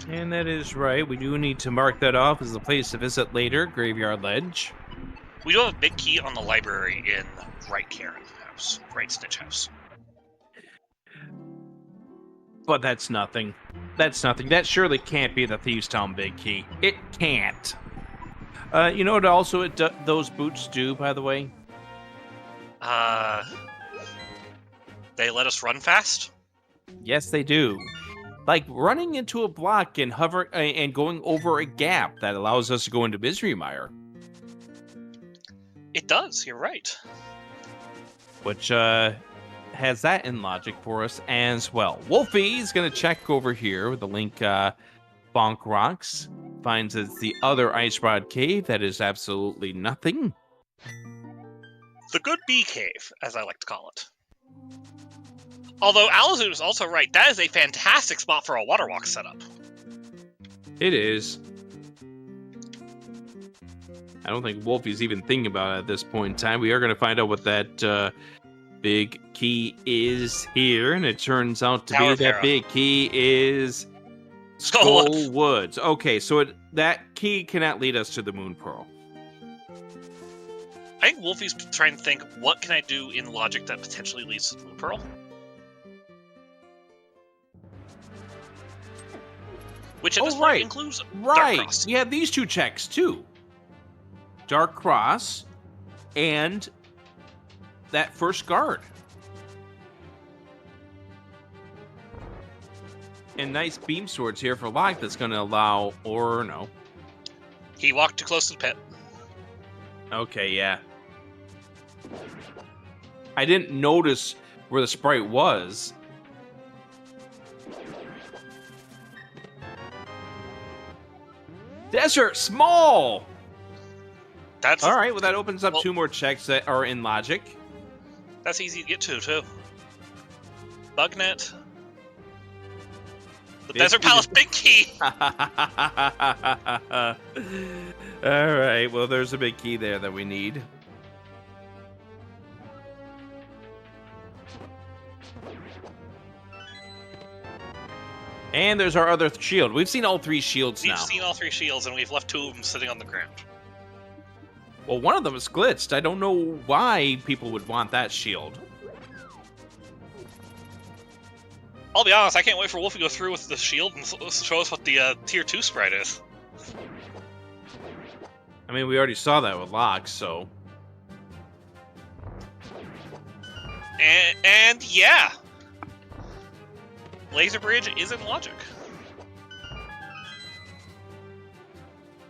And that is right. We do need to mark that off as a place to visit later, Graveyard Ledge. We do have a big key on the library in Right Karen House, Right Stitch House. But that's nothing. That's nothing. That surely can't be the Thieves' Town big key. It can't. You know what also those boots do, by the way? They let us run fast? Yes, they do. Like running into a block and hover and going over a gap that allows us to go into Misery Mire. It does, you're right. Which has that in logic for us as well. Wulfy is going to check over here with the link Bonk Rocks. Finds it's the other Ice Rod Cave that is absolutely nothing. The Good Bee Cave, as I like to call it. Although Alazud is also right, that is a fantastic spot for a water walk setup. It is. I don't think Wulfy's even thinking about it at this point in time. We are going to find out what that big key is here, and it turns out to be that big key is Skull Woods. Okay, so that key cannot lead us to the Moon Pearl. I think Wulfy's trying to think, what can I do in logic that potentially leads to the Moon Pearl? Which at this point includes Dark Cross. We have these 2 checks too. Dark Cross and that first guard. And nice beam swords here for Locke that's going to allow, or no. He walked too close to the pit. Okay, yeah. I didn't notice where the sprite was. Desert small. That's all right. Well, that opens up 2 more checks that are in logic. That's easy to get to too. Bugnet. The Desert Palace big key. All right. Well, there's a big key there that we need. And there's our other shield. We've seen all 3 shields now. We've seen all 3 shields, and we've left 2 of them sitting on the ground. Well, one of them is glitched. I don't know why people would want that shield. I'll be honest, I can't wait for Wulfy to go through with the shield and show us what the Tier 2 sprite is. I mean, we already saw that with Locke, so... And yeah! Laser Bridge is in logic.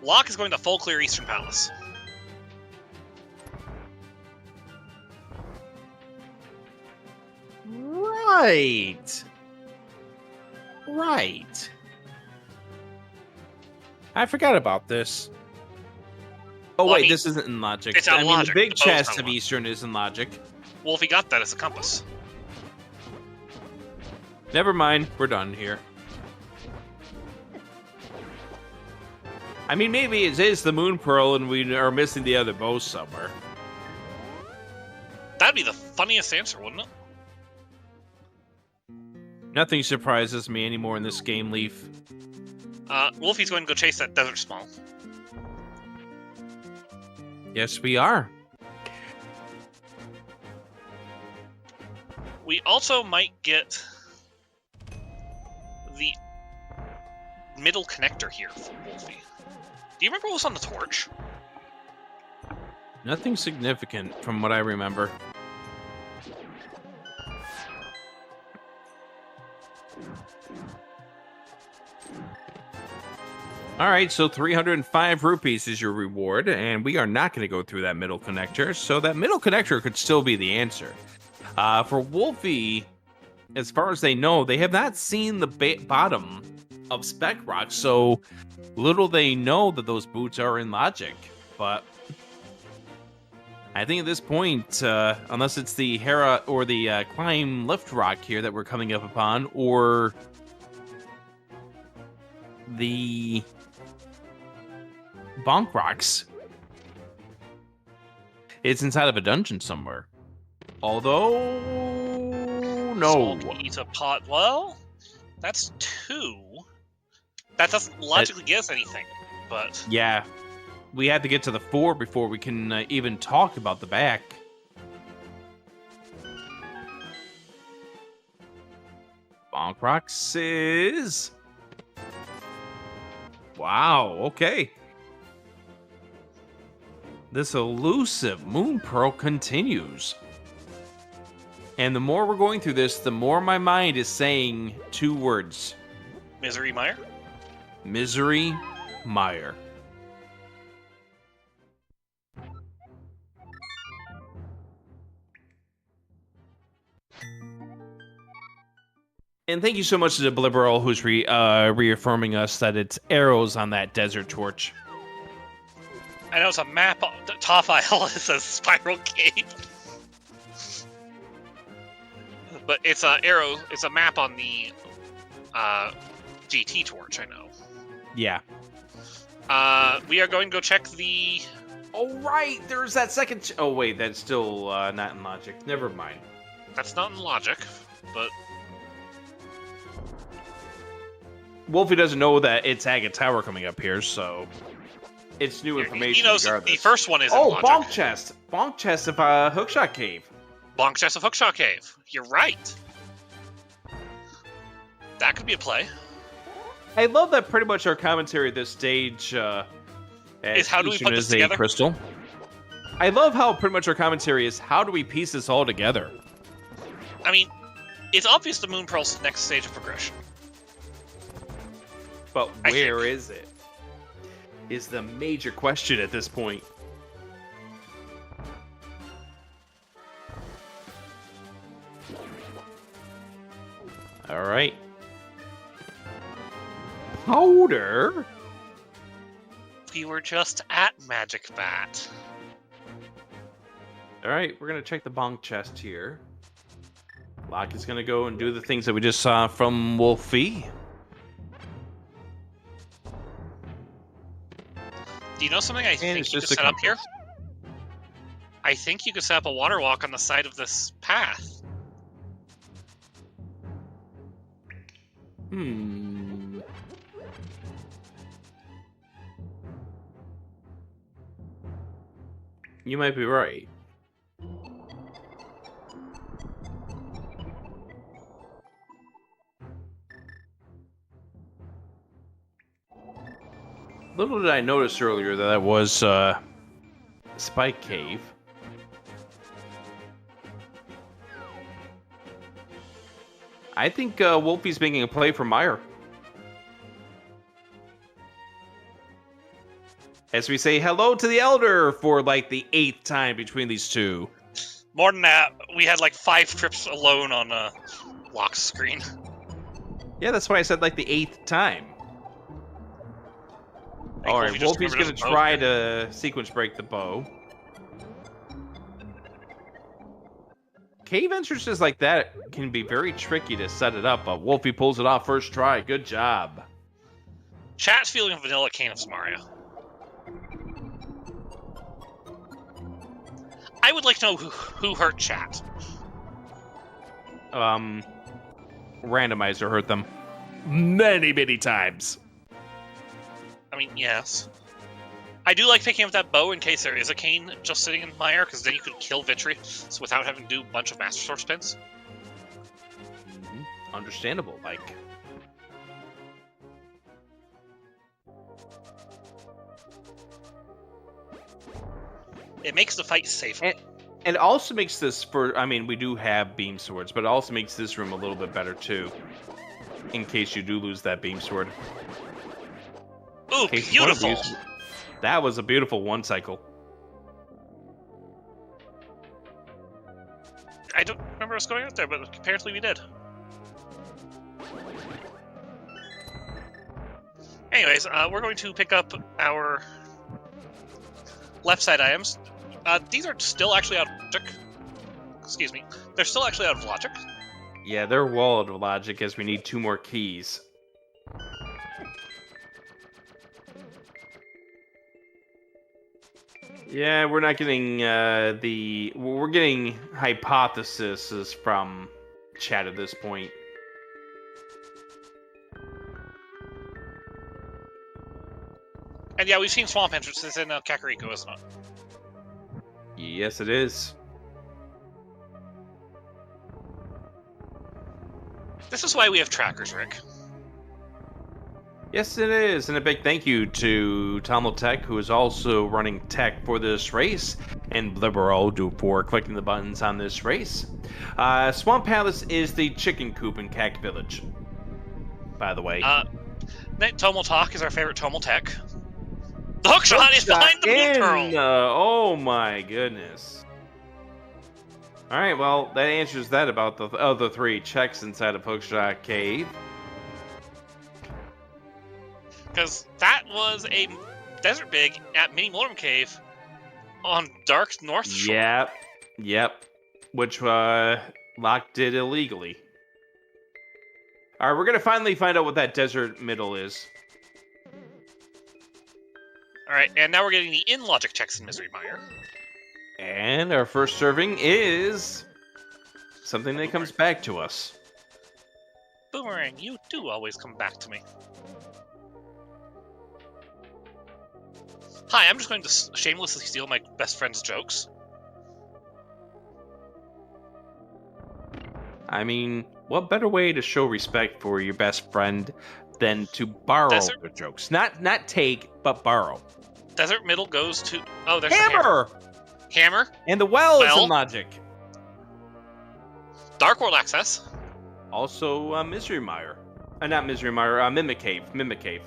Locke is going to full clear Eastern Palace. Right. Right. I forgot about this. Oh, Well, I wait, mean, this isn't in logic. it's not I mean, logic. the big The bow's chest not of logic. Eastern is in logic. Wulfy got that as a compass. Never mind, we're done here. I mean, maybe it is the Moon Pearl and we are missing the other bow somewhere. That'd be the funniest answer, wouldn't it? Nothing surprises me anymore in this game, Leaf. Wulfy's going to go chase that desert small. Yes, we are. We also might get the middle connector here for Wulfy. Do you remember what was on the torch? Nothing significant from what I remember. Alright, so 305 rupees is your reward, and we are not going to go through that middle connector, so that middle connector could still be the answer. For Wulfy, as far as they know, they have not seen the bottom of Spec Rock, so little they know that those boots are in logic. But I think at this point, unless it's the Hera or the Climb Lift Rock here that we're coming up upon, or the Bonk Rocks, it's inside of a dungeon somewhere. Although, no. Eat a pot. Well, that's 2. That doesn't logically get us anything, but... Yeah, we had to get to the 4 before we can even talk about the back. Bonk Rocks is... Wow, okay. This elusive Moon Pearl continues. And the more we're going through this, the more my mind is saying 2 words. Misery Mire? Misery Mire. And thank you so much to the Blibberl who's reaffirming us that it's arrows on that desert torch. I know it's a map on the top aisle. It says Spiral Cave. But it's a arrow. It's a map on the GT torch. I know. Yeah. We are going to go check the. Oh right, there's that second. Oh wait, that's still not in logic. Never mind. That's not in logic, but Wulfy doesn't know that it's Agate Tower coming up here, so it's new information. he knows regardless. the first one is in Oh, logic. Bonk Chest. Bonk Chest of Hookshot Cave. Bonk Chest of Hookshot Cave. You're right. That could be a play. I love that pretty much our commentary at this stage Is how do we put this a together? crystal. I love how pretty much our commentary is how do we piece this all together? I mean, it's obvious the Moon Pearl's the next stage of progression. But I where is it? Is the major question at this point. All right. Powder? We were just at Magic Bat. All right, we're going to check the bonk chest here. Locke is going to go and do the things that we just saw from Wulfy. Do you know something I think it's you could just a set up here? compass. I think you could set up a water walk on the side of this path. Hmm. You might be right. Little did I notice earlier that was Spike Cave. I think Wulfy's making a play for Mire. As we say hello to the Elder for like the 8th time between these two. More than that, we had like 5 trips alone on Locke's screen. Yeah, that's why I said like the 8th time. All right, Wulfy just Wulfy's remembered gonna his bow. try to sequence break the bow. Cave entrances like that can be very tricky to set it up, but Wulfy pulls it off first try. Good job. Chat's feeling vanilla cane of Samaria. I would like to know who hurt Chat. Randomizer hurt them many times. I mean, yes. I do like picking up that bow in case there is a cane just sitting in the mire, because then you could kill Vitreous without having to do a bunch of Master Sword spins. Understandable, like. It makes the fight safer. And it also makes this we do have beam swords, but it also makes this room a little bit better too. In case you do lose that beam sword. Ooh, beautiful! That was a beautiful one cycle. I don't remember us going out there, but apparently we did. Anyways, we're going to pick up our left side items. These are still actually out of logic. Excuse me. They're still actually out of logic. Yeah, they're walled with logic as we need 2 more keys. Yeah, we're not getting we're getting hypotheses from chat at this point. And yeah, we've seen swamp entrances in Kakariko, isn't it? Yes, it is. This is why we have trackers, Rick. Yes, it is. And a big thank you to Tech, who is also running tech for this race, and Blibbero for clicking the buttons on this race. Swamp Palace is the chicken coop in Cack Village, by the way. Talk is our favorite Tech. The Hookshot is behind the blue pearl! Oh my goodness. Alright, well, that answers that about the other 3 checks inside of Hookshot Cave. Because that was a desert big at Mini Motorhome Cave on Dark North Shore. Yep. Which Locke did illegally. Alright, we're going to finally find out what that desert middle is. Alright, and now we're getting the in-logic checks in Misery Mire. And our first serving is something that comes back to us. Boomerang, you do always come back to me. Hi, I'm just going to shamelessly steal my best friend's jokes. I mean, what better way to show respect for your best friend than to borrow their jokes? Not take, but borrow. Desert Middle goes to... Oh, there's Hammer! Hammer. And the well is in logic. Dark World Access. Also, Misery Mire. Not Misery Mire, Mimic Cave. Mimic Cave.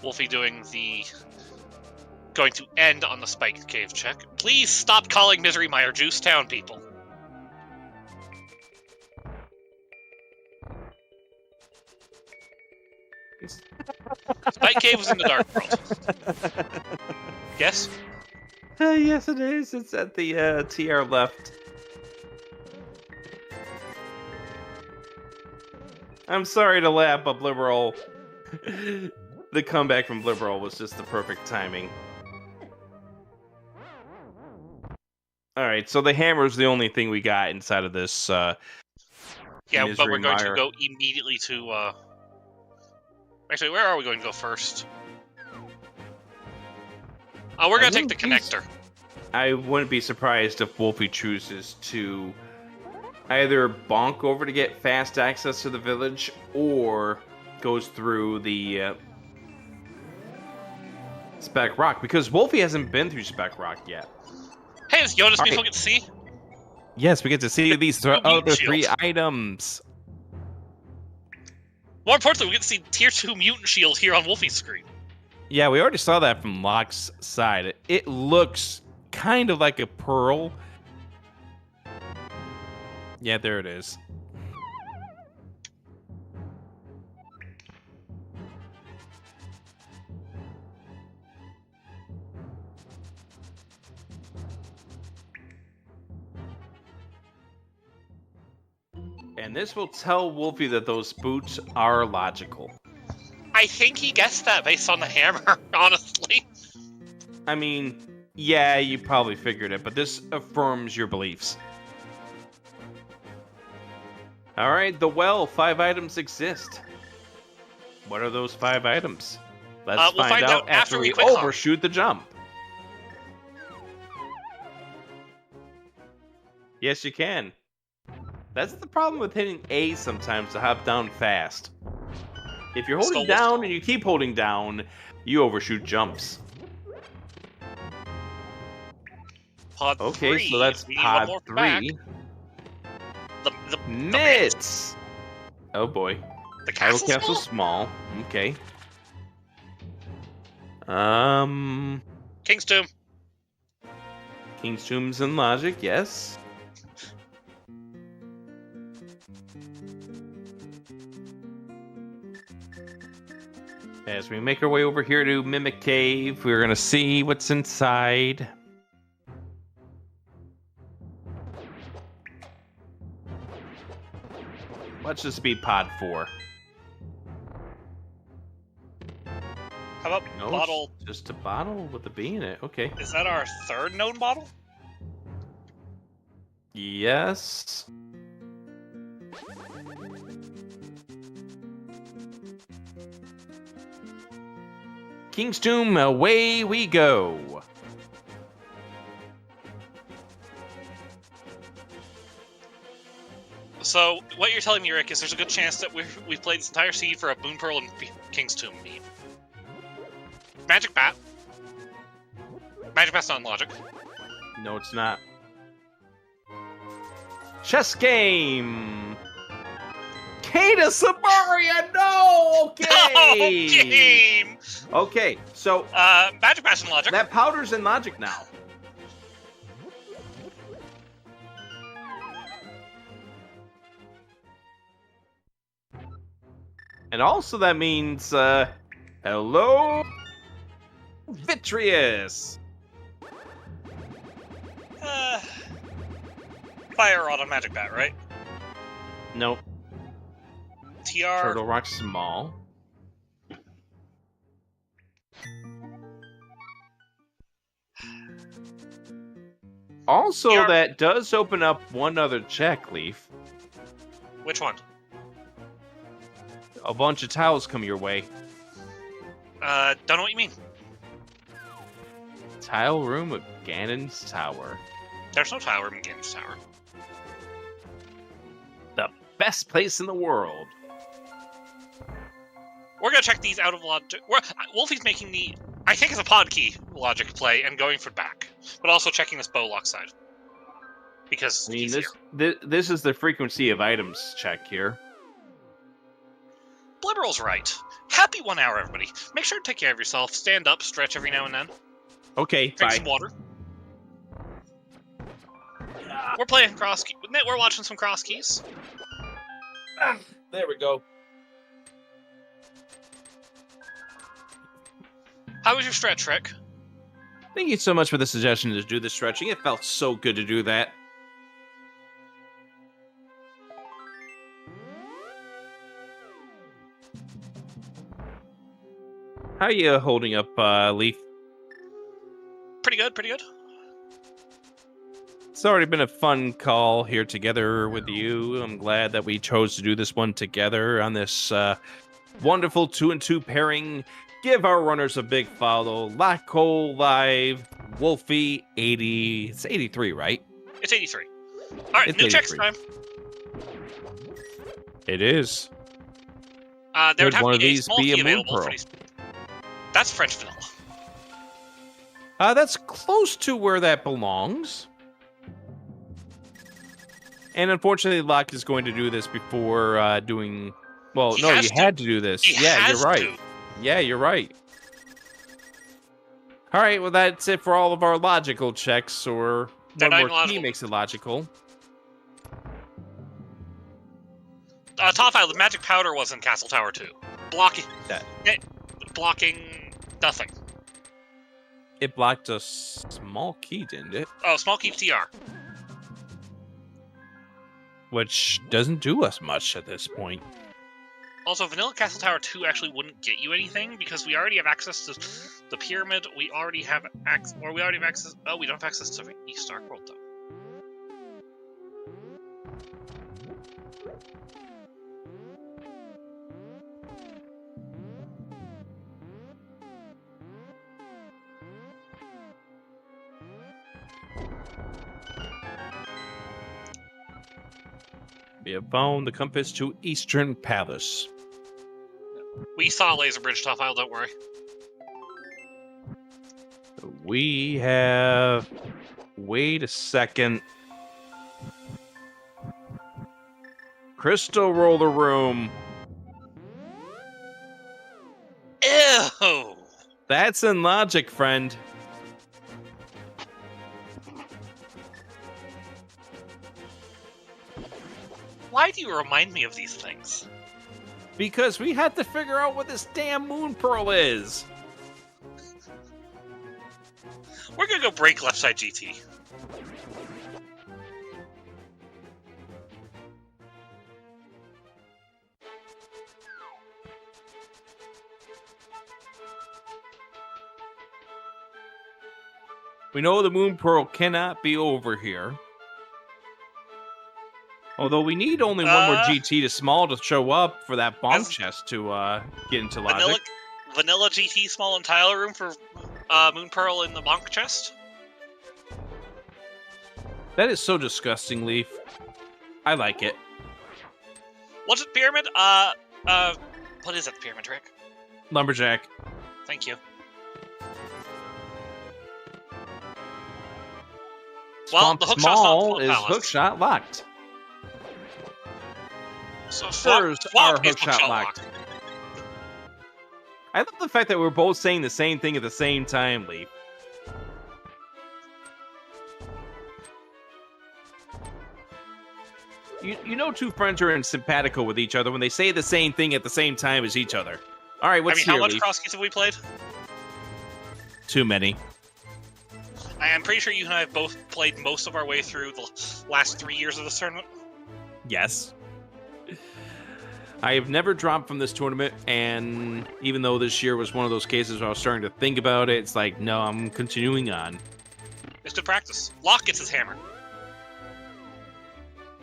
Wulfy doing the... Going to end on the Spiked Cave check. Please stop calling Misery Mire Juice Town, people. Spiked Cave was in the Dark World. Yes? Yes, it is. It's at the TR left. I'm sorry to laugh, but Blibbero... the comeback from Blibbero was just the perfect timing. Alright, so the hammer's the only thing we got inside of this, yeah, but we're going Mire. to go immediately to, Actually, where are we going to go first? Oh, we're going to take the connector. I wouldn't be surprised if Wulfy chooses to either bonk over to get fast access to the village, or goes through the Spec Rock, because Wulfy hasn't been through Spec Rock yet. Hey, does Yoda's people get to see? Yes, we get to see these other 3 shield. items. More importantly, we get to see Tier 2 Mutant Shield here on Wulfy's screen. Yeah, we already saw that from Locke's side. It looks kind of like a pearl. Yeah, there it is. And this will tell Wulfy that those boots are logical. I think he guessed that based on the hammer, honestly. I mean, yeah, you probably figured it, but this affirms your beliefs. Alright, the well, 5 items exist. What are those 5 items? Let's We'll find out after we quick overshoot the jump. Yes, you can. That's the problem with hitting A sometimes to hop down fast. If you're holding down and you keep holding down, you overshoot jumps. Pod okay, 3. So that's pod 3. The mitts! Oh boy. The castle small. Okay. King's Tomb. King's Tomb's in logic, yes. As we make our way over here to Mimic Cave, we're gonna see what's inside. Let's just be pod 4. How about bottle? Just a bottle with a B in it. Okay. Is that our 3rd known bottle? Yes. King's Tomb, away we go. So, what you're telling me, Rick, is there's a good chance that we've played this entire seed for a Boon Pearl and King's Tomb meat. Magic Bat. Magic Bat's not in logic. No, it's not. Chess game. Kata Sabaria, no! Okay! No game! Okay, so... Magic Bat's in logic. That powder's in logic now. And also that means, hello, Vitreous. Fire Rod on Magic Bat, right? Nope. TR. Turtle Rock small. Also, TR. that does open up one other check, Leaf. Which one? A bunch of towels come your way. Don't know what you mean. Tile room of Ganon's Tower. There's no tile room in Ganon's Tower. The best place in the world. We're gonna check these out of logic. Wulfy's making the, I think it's a pod key logic play and going for back, but also checking this bow lock side. Because I mean, this is the frequency of items check here. Blibberal's right. Happy 1 hour, everybody. Make sure to take care of yourself. Stand up, stretch every now and then. Okay, Drink bye. some water. We're playing Crosskeys. We're watching some Crosskeys. There we go. How was your stretch, Rick? Thank you so much for the suggestion to do the stretching. It felt so good to do that. How are you holding up, Leaf? Pretty good, pretty good. It's already been a fun call here together with you. I'm glad that we chose to do this one together on this wonderful 2-and-2 pairing. Give our runners a big follow. Locke live, Wulfy 80. It's 83, right? It's 83. All right, It's new 83. checks time. It is. There would Would have one to of be a these small be a key moon available for pearl? these. That's French vanilla. That's close to where that belongs. And unfortunately, Locke is going to do this before doing... Well, He no, has you to. had to do this. He Yeah, has you're right. to. Yeah, you're right. All right, well, that's it for all of our logical checks, or They're one not more key logical. makes it logical. Top file, the magic powder was in Castle Tower 2. Blocking... That. Blocking... nothing. It blocked a small key, didn't it? Oh, small key TR. which doesn't do us much at this point. Also, Vanilla Castle Tower 2 actually wouldn't get you anything because we already have access to the pyramid. We already have access, Oh, we don't have access to East Dark World though. We have found the compass to Eastern Palace. We saw Laser Bridge top file, don't worry. We have... Wait a second. Crystal Roller Room. Ew! That's in logic, friend. Why do you remind me of these things? Because we had to figure out what this damn moon pearl is. We're gonna go break left side GT. We know the moon pearl cannot be over here. Although we need only one more GT to small to show up for that bomb chest to get into logic. Vanilla GT small and tile room for Moon Pearl in the bonk chest? That is so disgusting, Leaf. I like it. What's it, pyramid? What is it, the pyramid, Rick? Lumberjack. Thank you. Well, the hookshot's small not is hookshot locked. So First, our hookshot locked. I love the fact that we're both saying the same thing at the same time, Leaf. You know two friends are in simpatico with each other when they say the same thing at the same time as each other. All right, what's how much Leaf? Crosskeys have we played? Too many. I am pretty sure you and I have both played most of our way through the last 3 years of this tournament. Yes. I have never dropped from this tournament, and even though this year was one of those cases where I was starting to think about it, it's like, no, I'm continuing on. It's good practice. Locke gets his hammer.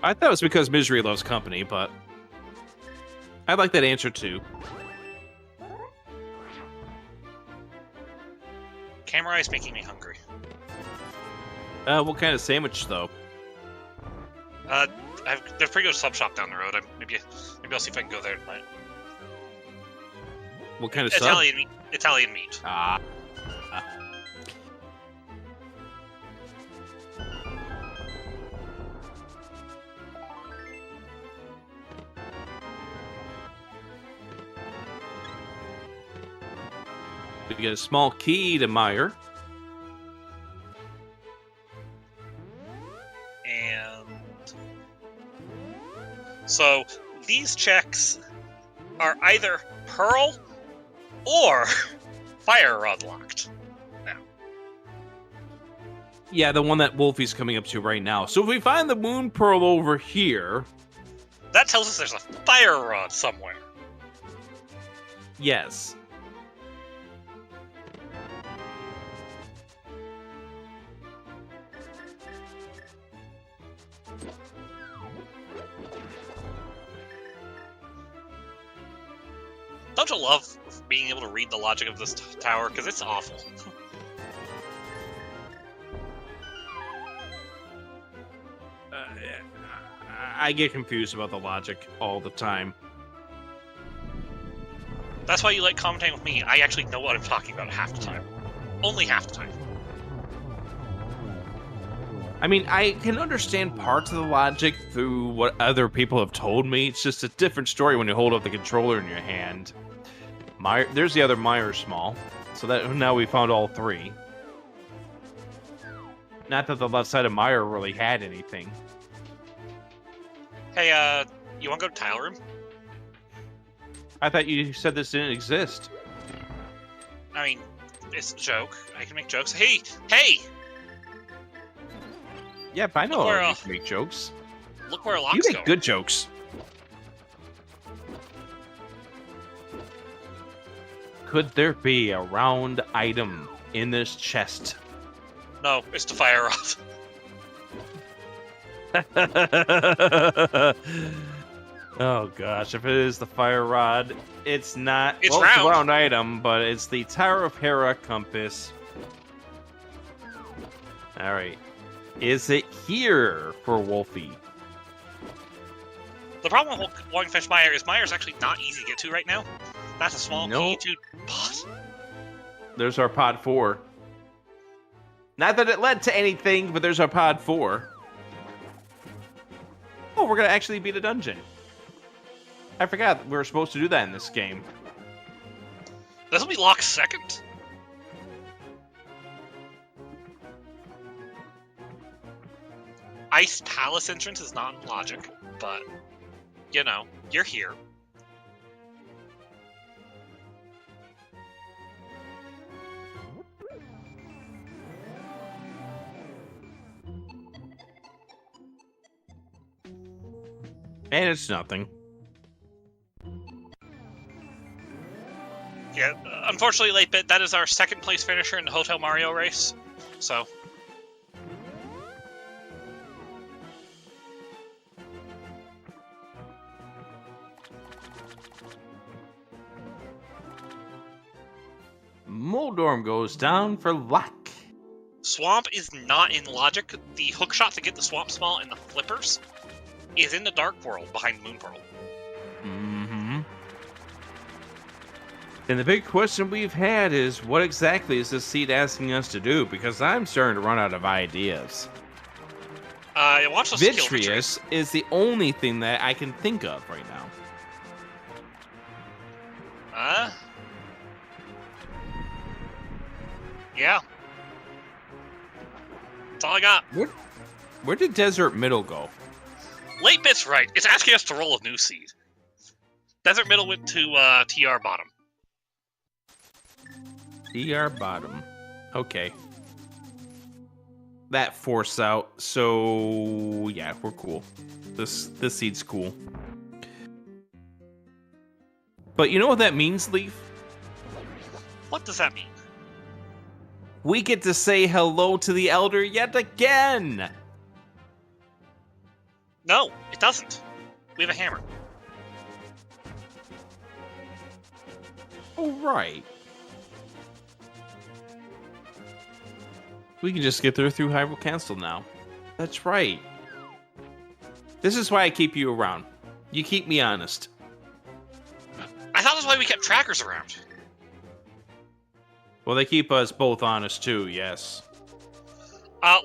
I thought it was because misery loves company, but I like that answer too. Camera is making me hungry. What kind of sandwich, though? There's a pretty good sub shop down the road. Maybe I'll see if I can go there tonight. What kind of sub? Italian meat. Italian meat. Ah. We get a small key to Meyer. So these checks are either Pearl or Fire Rod locked. Now. Yeah, the one that Wulfy's coming up to right now. So if we find the Moon Pearl over here... That tells us there's a Fire Rod somewhere. Yes. Don't you love being able to read the logic of this tower? Because it's awful. I get confused about the logic all the time. That's why you like commentating with me. I actually know what I'm talking about half the time. Only half the time. I mean, I can understand parts of the logic through what other people have told me. It's just a different story when you hold up the controller in your hand. There's the other Meyer small. So that now we found all three. Not that the left side of Meyer really had anything. Hey, you want to go to tile room? I thought you said this didn't exist. I mean, it's a joke. I can make jokes. Hey! Yep, I know how you make jokes. Look where You Locke's make going. good jokes. Could there be a round item in this chest? No, it's the fire rod. Oh gosh, if it is the fire rod, it's not. It's Well, it's a round. round item, but it's the Tower of Hera compass. All right, is it here for Wulfy? The problem with going fetch Meyer is Meyer's actually not easy to get to right now. That's a small Nope. key to boss. There's our pod 4. Not that it led to anything, but there's our pod 4. Oh, we're gonna actually beat a dungeon. I forgot we were supposed to do that in this game. This will be Locke's second. Ice Palace entrance is not in logic, but, you know, you're here. And it's nothing. Yeah, unfortunately, late bit, that is our second place finisher in the Hotel Mario race. So, Moldorm goes down for Locke. Swamp is not in logic. The hookshot to get the Swamp Small and the flippers is in the Dark World behind Moon Pearl. Mm-hmm. And the big question we've had is, what exactly is this seed asking us to do? Because I'm starting to run out of ideas. Watch the skill tree. Vitreous is the only thing that I can think of right now. Yeah. That's all I got. Where did Desert Middle go? Late bit's right. It's asking us to roll a new seed. Desert Middle went to TR bottom. DR bottom. Okay. That force out. So yeah, we're cool. This seed's cool. But you know what that means, Leaf? What does that mean? We get to say hello to the Elder yet again! No, it doesn't. We have a hammer. Oh, right. We can just get there through Hyrule Castle now. That's right. This is why I keep you around. You keep me honest. I thought that's why we kept trackers around. Well, they keep us both honest too, yes.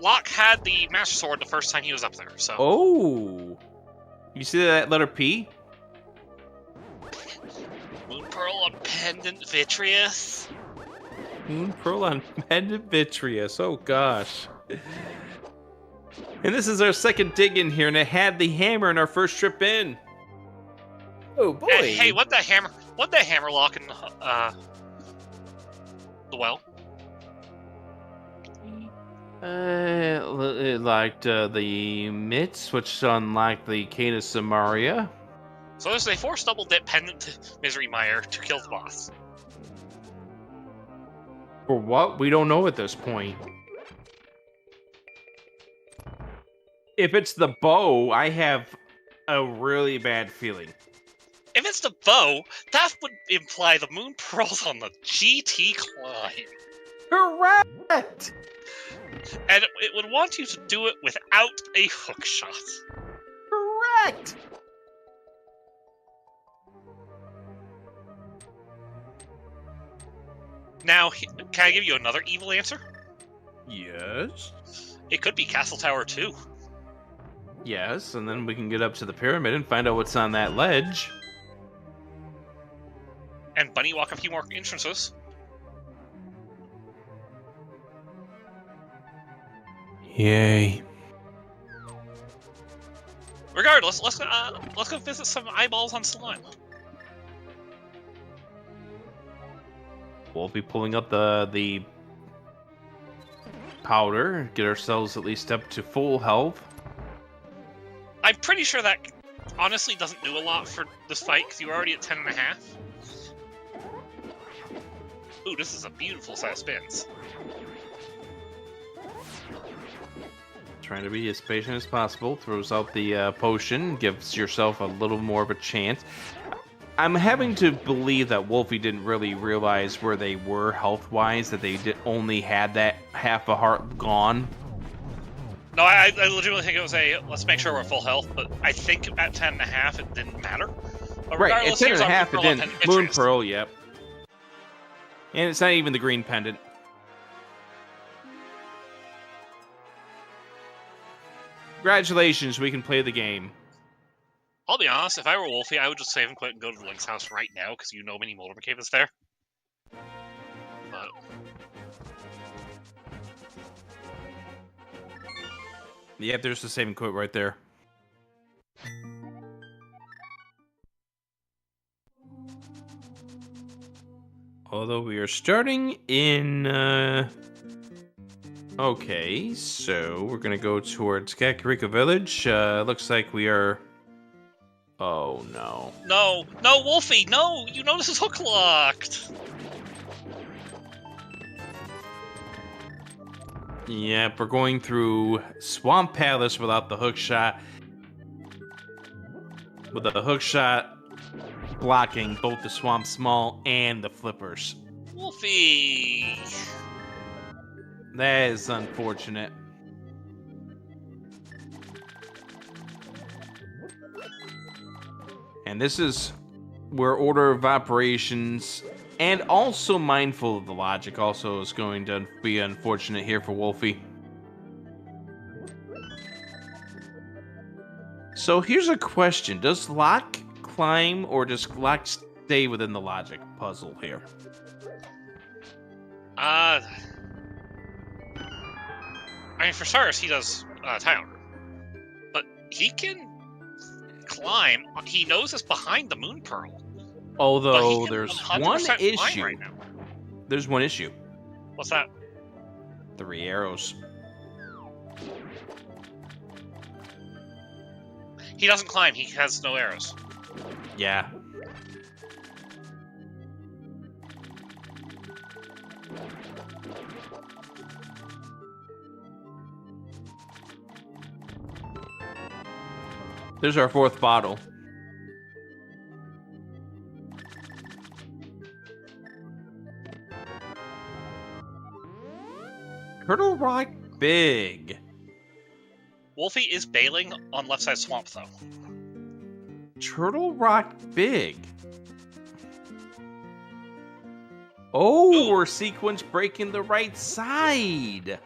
Locke had the Master Sword the first time he was up there, so... Oh! You see that letter P? Moon Pearl on Pendant Vitreous. Moon Pearl on Pendant Vitreous. Oh, gosh. And this is our second dig in here, and it had the hammer in our first trip in. Oh, boy. Hey, what the hammer Locke in the well? It liked the mitts, which unlike the Canis Samaria. So there's a force double dip pendant to Misery Mire to kill the boss. For what? We don't know at this point. If it's the bow, I have a really bad feeling. If it's the bow, that would imply the Moon Pearl's on the GT climb. Correct! And it would want you to do it without a hookshot. Correct! Now, can I give you another evil answer? Yes. It could be Castle Tower 2. Yes, and then we can get up to the pyramid and find out what's on that ledge. And bunny walk a few more entrances. Yay. Regardless, let's go visit some eyeballs on slime. We'll be pulling up the powder, get ourselves at least up to full health. I'm pretty sure that honestly doesn't do a lot for this fight, because you're already at 10.5. Ooh, this is a beautiful set of spins. Trying to be as patient as possible. Throws out the potion. Gives yourself a little more of a chance. I'm having to believe that Wulfy didn't really realize where they were health-wise, that they only had that half a heart gone. No, I legitimately think it was a, let's make sure we're full health, but I think at 10.5 it didn't matter. But Right, at 10.5 it didn't. Moon Pearl, yep. And it's not even the green pendant. Congratulations, we can play the game. I'll be honest, if I were Wulfy, I would just save and quit and go to Link's house right now, because you know many Molder Cave is there. But... Yep, there's the save and quit right there. Although we are starting in... Okay, so we're gonna go towards Kakariko Village. Looks like we are... Oh, no. No, no, Wulfy, no! You know this is hook locked! Yep, we're going through Swamp Palace without the Hookshot. With the Hookshot blocking both the Swamp Small and the Flippers. Wulfy! That is unfortunate. And this is where order of operations and also mindful of the logic also is going to be unfortunate here for Wulfy. So here's a question. Does Locke climb or does Locke stay within the logic puzzle here? I mean, for starters, he does Tower. But he can climb. He knows it's behind the Moon Pearl. Although there's one issue. Right now. There's one issue. What's that? 3 arrows. He doesn't climb. He has no arrows. Yeah. There's our 4th bottle. Turtle Rock big. Wulfy is bailing on left side swamp, though. Turtle Rock big. Oh, Ooh. we're sequence breaking the right side.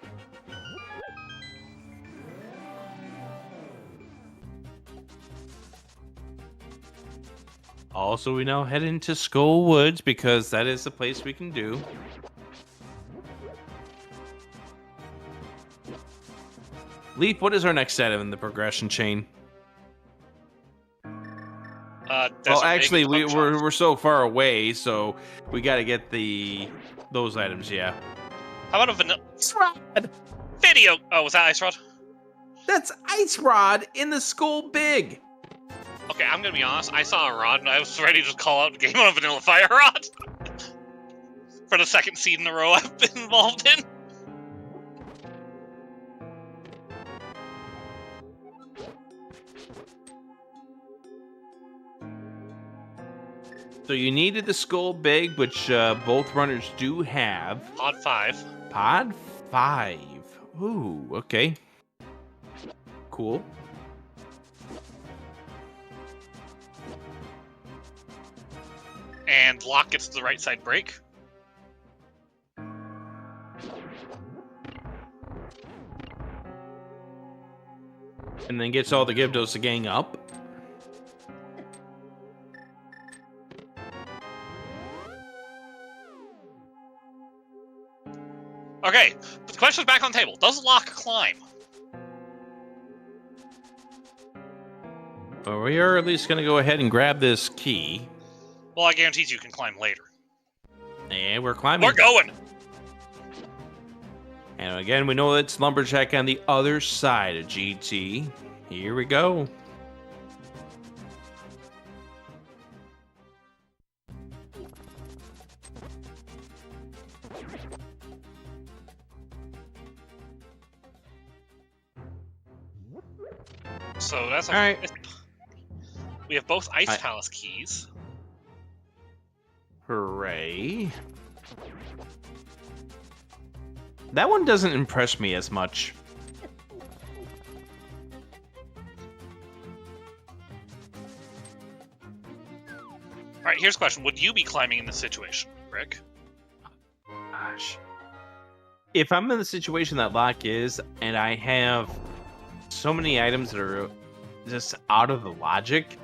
Also, we now head into Skull Woods because that is the place we can do. Leaf, what is our next item in the progression chain? Well, actually, we're so far away, so we got to get those items. Yeah. How about a vanilla Ice Rod? video? Oh, was that Ice Rod? That's Ice Rod in the Skull Big. Okay, I'm gonna be honest. I saw a rod and I was ready to just call out the game on a vanilla fire rod. For the 2nd seed in a row I've been involved in. So you needed the Skull Big, which both runners do have. Pod 5. Pod 5. Ooh, okay. Cool. And Locke gets the right side break. And then gets all the Gyptos to gang up. Okay, but the question's back on the table. Does Locke climb? Well, we are at least going to go ahead and grab this key. Well, I guarantee you can climb later. And we're climbing. We're going! And again, we know it's Lumberjack on the other side of GT. Here we go. So that's All right. We have both Ice Palace keys. Hooray. That one doesn't impress me as much. All right, here's a question. Would you be climbing in this situation, Rick? Gosh. If I'm in the situation that Locke is, and I have so many items that are just out of the logic,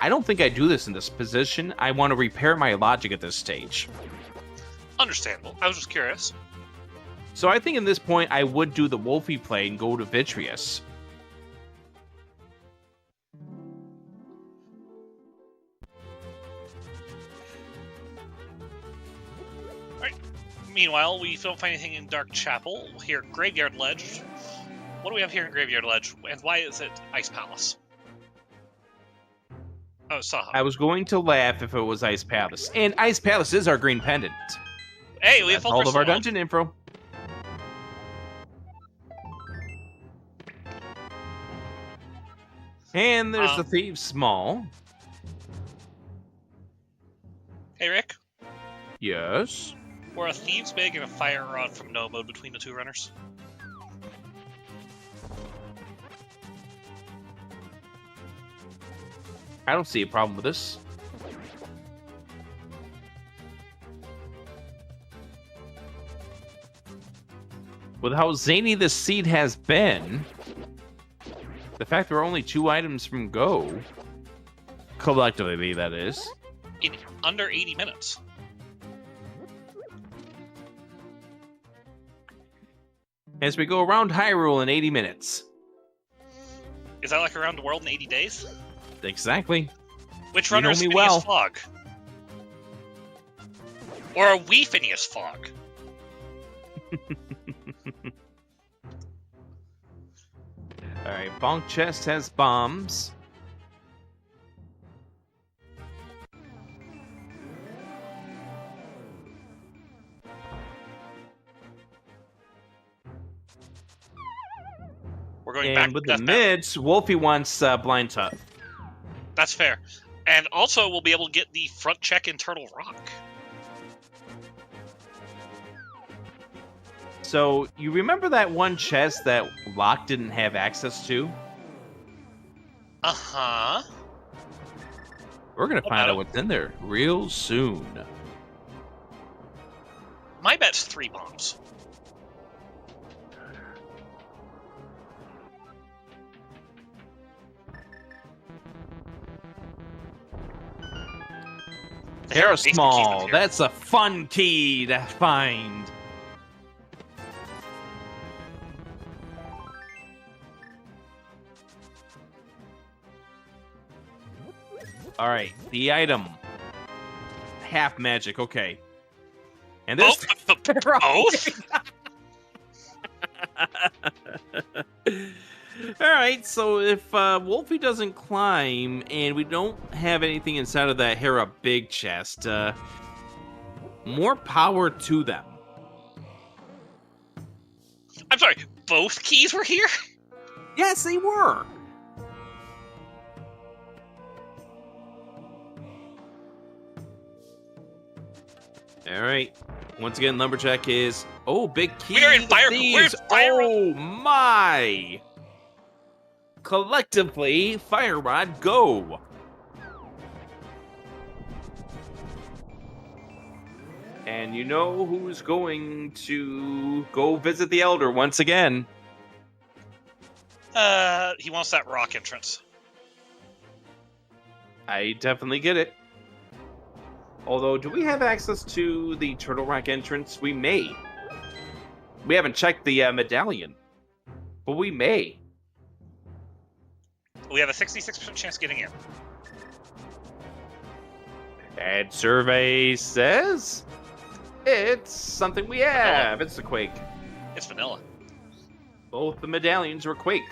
I don't think I do this in this position. I want to repair my logic at this stage. Understandable. I was just curious. So I think in this point, I would do the Wulfy play and go to Vitreous. Meanwhile, we don't find anything in Dark Chapel. Here, Graveyard Ledge. What do we have here in Graveyard Ledge? And why is it Ice Palace? Oh, Saha. I was going to laugh if it was Ice Palace. And Ice Palace is our green pendant. Hey, we have That's all of our crystal. dungeon info. And there's the Thieves Small. Hey, Rick. Yes. Were a Thieves Big and a Fire Rod from No Mode between the two runners? I don't see a problem with this. With how zany this seed has been, the fact there are only 2 items from go, collectively that is, In under 80 minutes. as we go around Hyrule in 80 minutes. Is that like around the world in 80 days? Exactly. Which You know runner is me Phineas well. Fogg? Or are we Phineas Fogg? Alright, Bonk Chest has bombs. We're going back And with to the Death Valley. mids, Wulfy wants Blind Tut. That's fair. And also, we'll be able to get the front check in Turtle Rock. So, you remember that one chest that Locke didn't have access to? Uh-huh. We're gonna What find about out it? what's in there real soon. My bet's 3 bombs. They're Basement keys small. up here. That's a fun key to find. All right, the item. Half magic, okay. And this. Both? All right, so if Wulfy doesn't climb and we don't have anything inside of that Hera big chest, more power to them. I'm sorry, both keys were here? Yes, they were. All right. Once again, Lumberjack is big key. We are in to fire- thieves. we're in fire- Oh my! Collectively, Fire Rod, go. And you know who's going to go visit the Elder once again? He wants that rock entrance. I definitely get it. Although, do we have access to the Turtle Rock entrance? We may. We haven't checked the medallion, but we may. We have a 66% chance getting in. And survey says it's something we have. It's the Quake. It's vanilla. Both the medallions were Quake.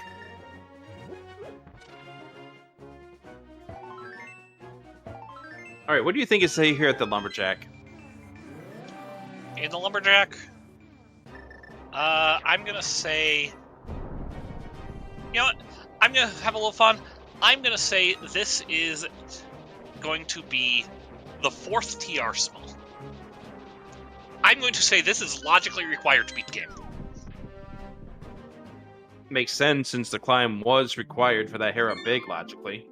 All right, what do you think is say here at the Lumberjack? In the Lumberjack, I'm gonna say... You know what? I'm going to have a little fun. I'm going to say this is going to be the 4th TR small. I'm going to say this is logically required to beat the game. Makes sense since the climb was required for that Hera Big, logically.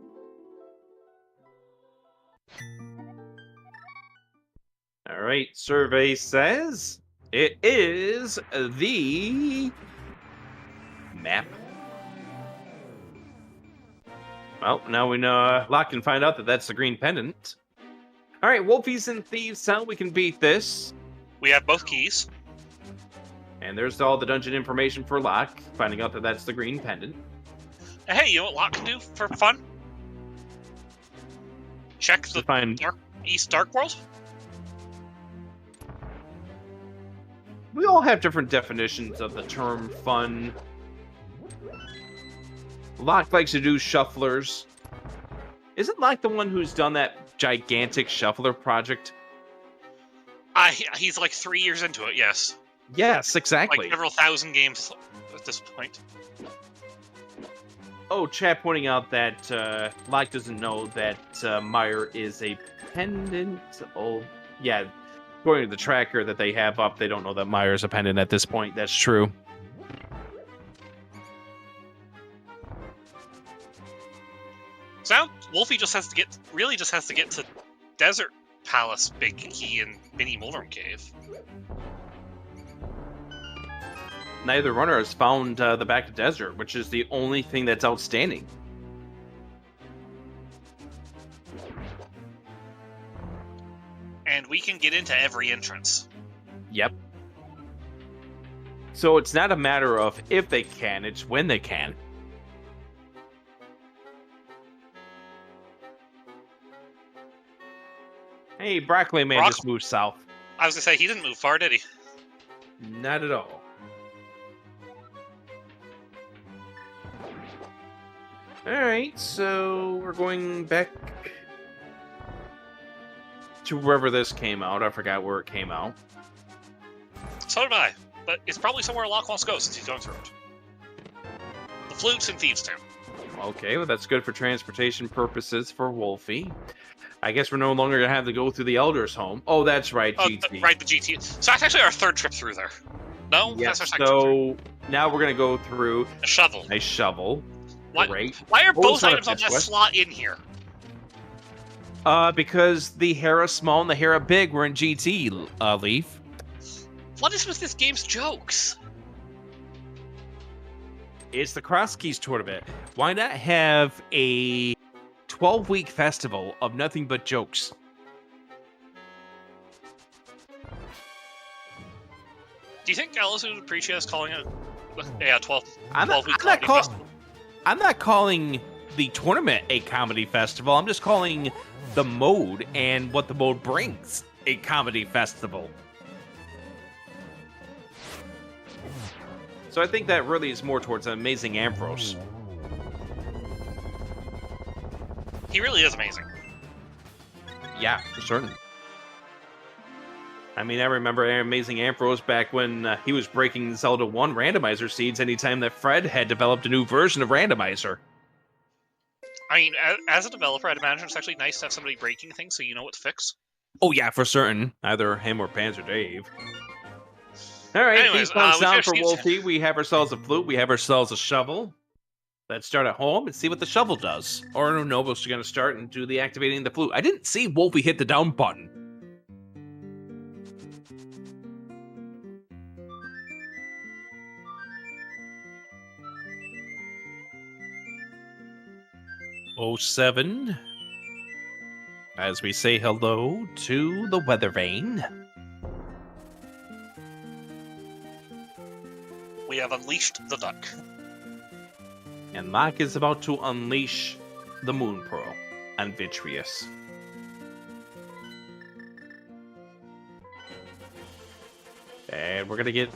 All right, survey says it is the map. Well, now we know Locke can find out that that's the green pendant. All right, Wulfies and Thieves Town, we can beat this. We have both keys. And there's all the dungeon information for Locke, finding out that that's the green pendant. Hey, you know what Locke can do for fun? Check the East Dark World. We all have different definitions of the term fun. Locke likes to do shufflers. Isn't Locke the one who's done that gigantic shuffler project? He's like 3 years into it, yes. Yes, exactly. Like several thousand games at this point. Oh, chat pointing out that Locke doesn't know that Meyer is a pendant. Oh, yeah. According to the tracker that they have up, they don't know that Meyer is a pendant at this point. That's true. So now Wulfy just has to get to Desert Palace, Big Key, and Mini Mulderm Cave. Neither runner has found the back of desert, which is the only thing that's outstanding. And we can get into every entrance. Yep. So it's not a matter of if they can, it's when they can. Hey, Broccoli Man just moved south. I was gonna say, he didn't move far, did he? Not at all. Alright, so we're going back to wherever this came out. I forgot where it came out. So did I. But it's probably somewhere Locke wants to go since he's going through it. The Flutes in Thieves Town. Okay, well that's good for transportation purposes for Wulfy. I guess we're no longer going to have to go through the Elder's home. Oh, that's right, GT. Right, the GT. So that's actually our 3rd trip through there. No? Yeah, that's our 2nd trip through. Now we're going to go through a shovel. A shovel. Great. Why are both items on that slot in here? Because the Hera Small and the Hera Big were in GT, Leaf. What is with this game's jokes? It's the Crosskeys tournament. Why not have a 12-week festival of nothing but jokes? Do you think Alice would appreciate us calling it a 12-week comedy festival? I'm not calling the tournament a comedy festival. I'm just calling the mode and what the mode brings a comedy festival. So I think that really is more towards Amazing Ambrose. He really is amazing. Yeah, for certain. I mean, I remember Amazing Ambrose back when he was breaking Zelda 1 randomizer seeds anytime that Fred had developed a new version of randomizer. I mean, as a developer, I'd imagine it's actually nice to have somebody breaking things so you know what to fix. Oh yeah, for certain. Either him or Panzer Dave. All right, anyways, these points down for Wulfy. We have ourselves a flute. We have ourselves a shovel. Let's start at home and see what the shovel does. Or no, we're going to start and do the activating the flute. I didn't see Wulfy hit the down button. '07. As we say hello to the weather vane. We have unleashed the duck. And Locke is about to unleash the Moon Pearl on Vitreous. And we're gonna get...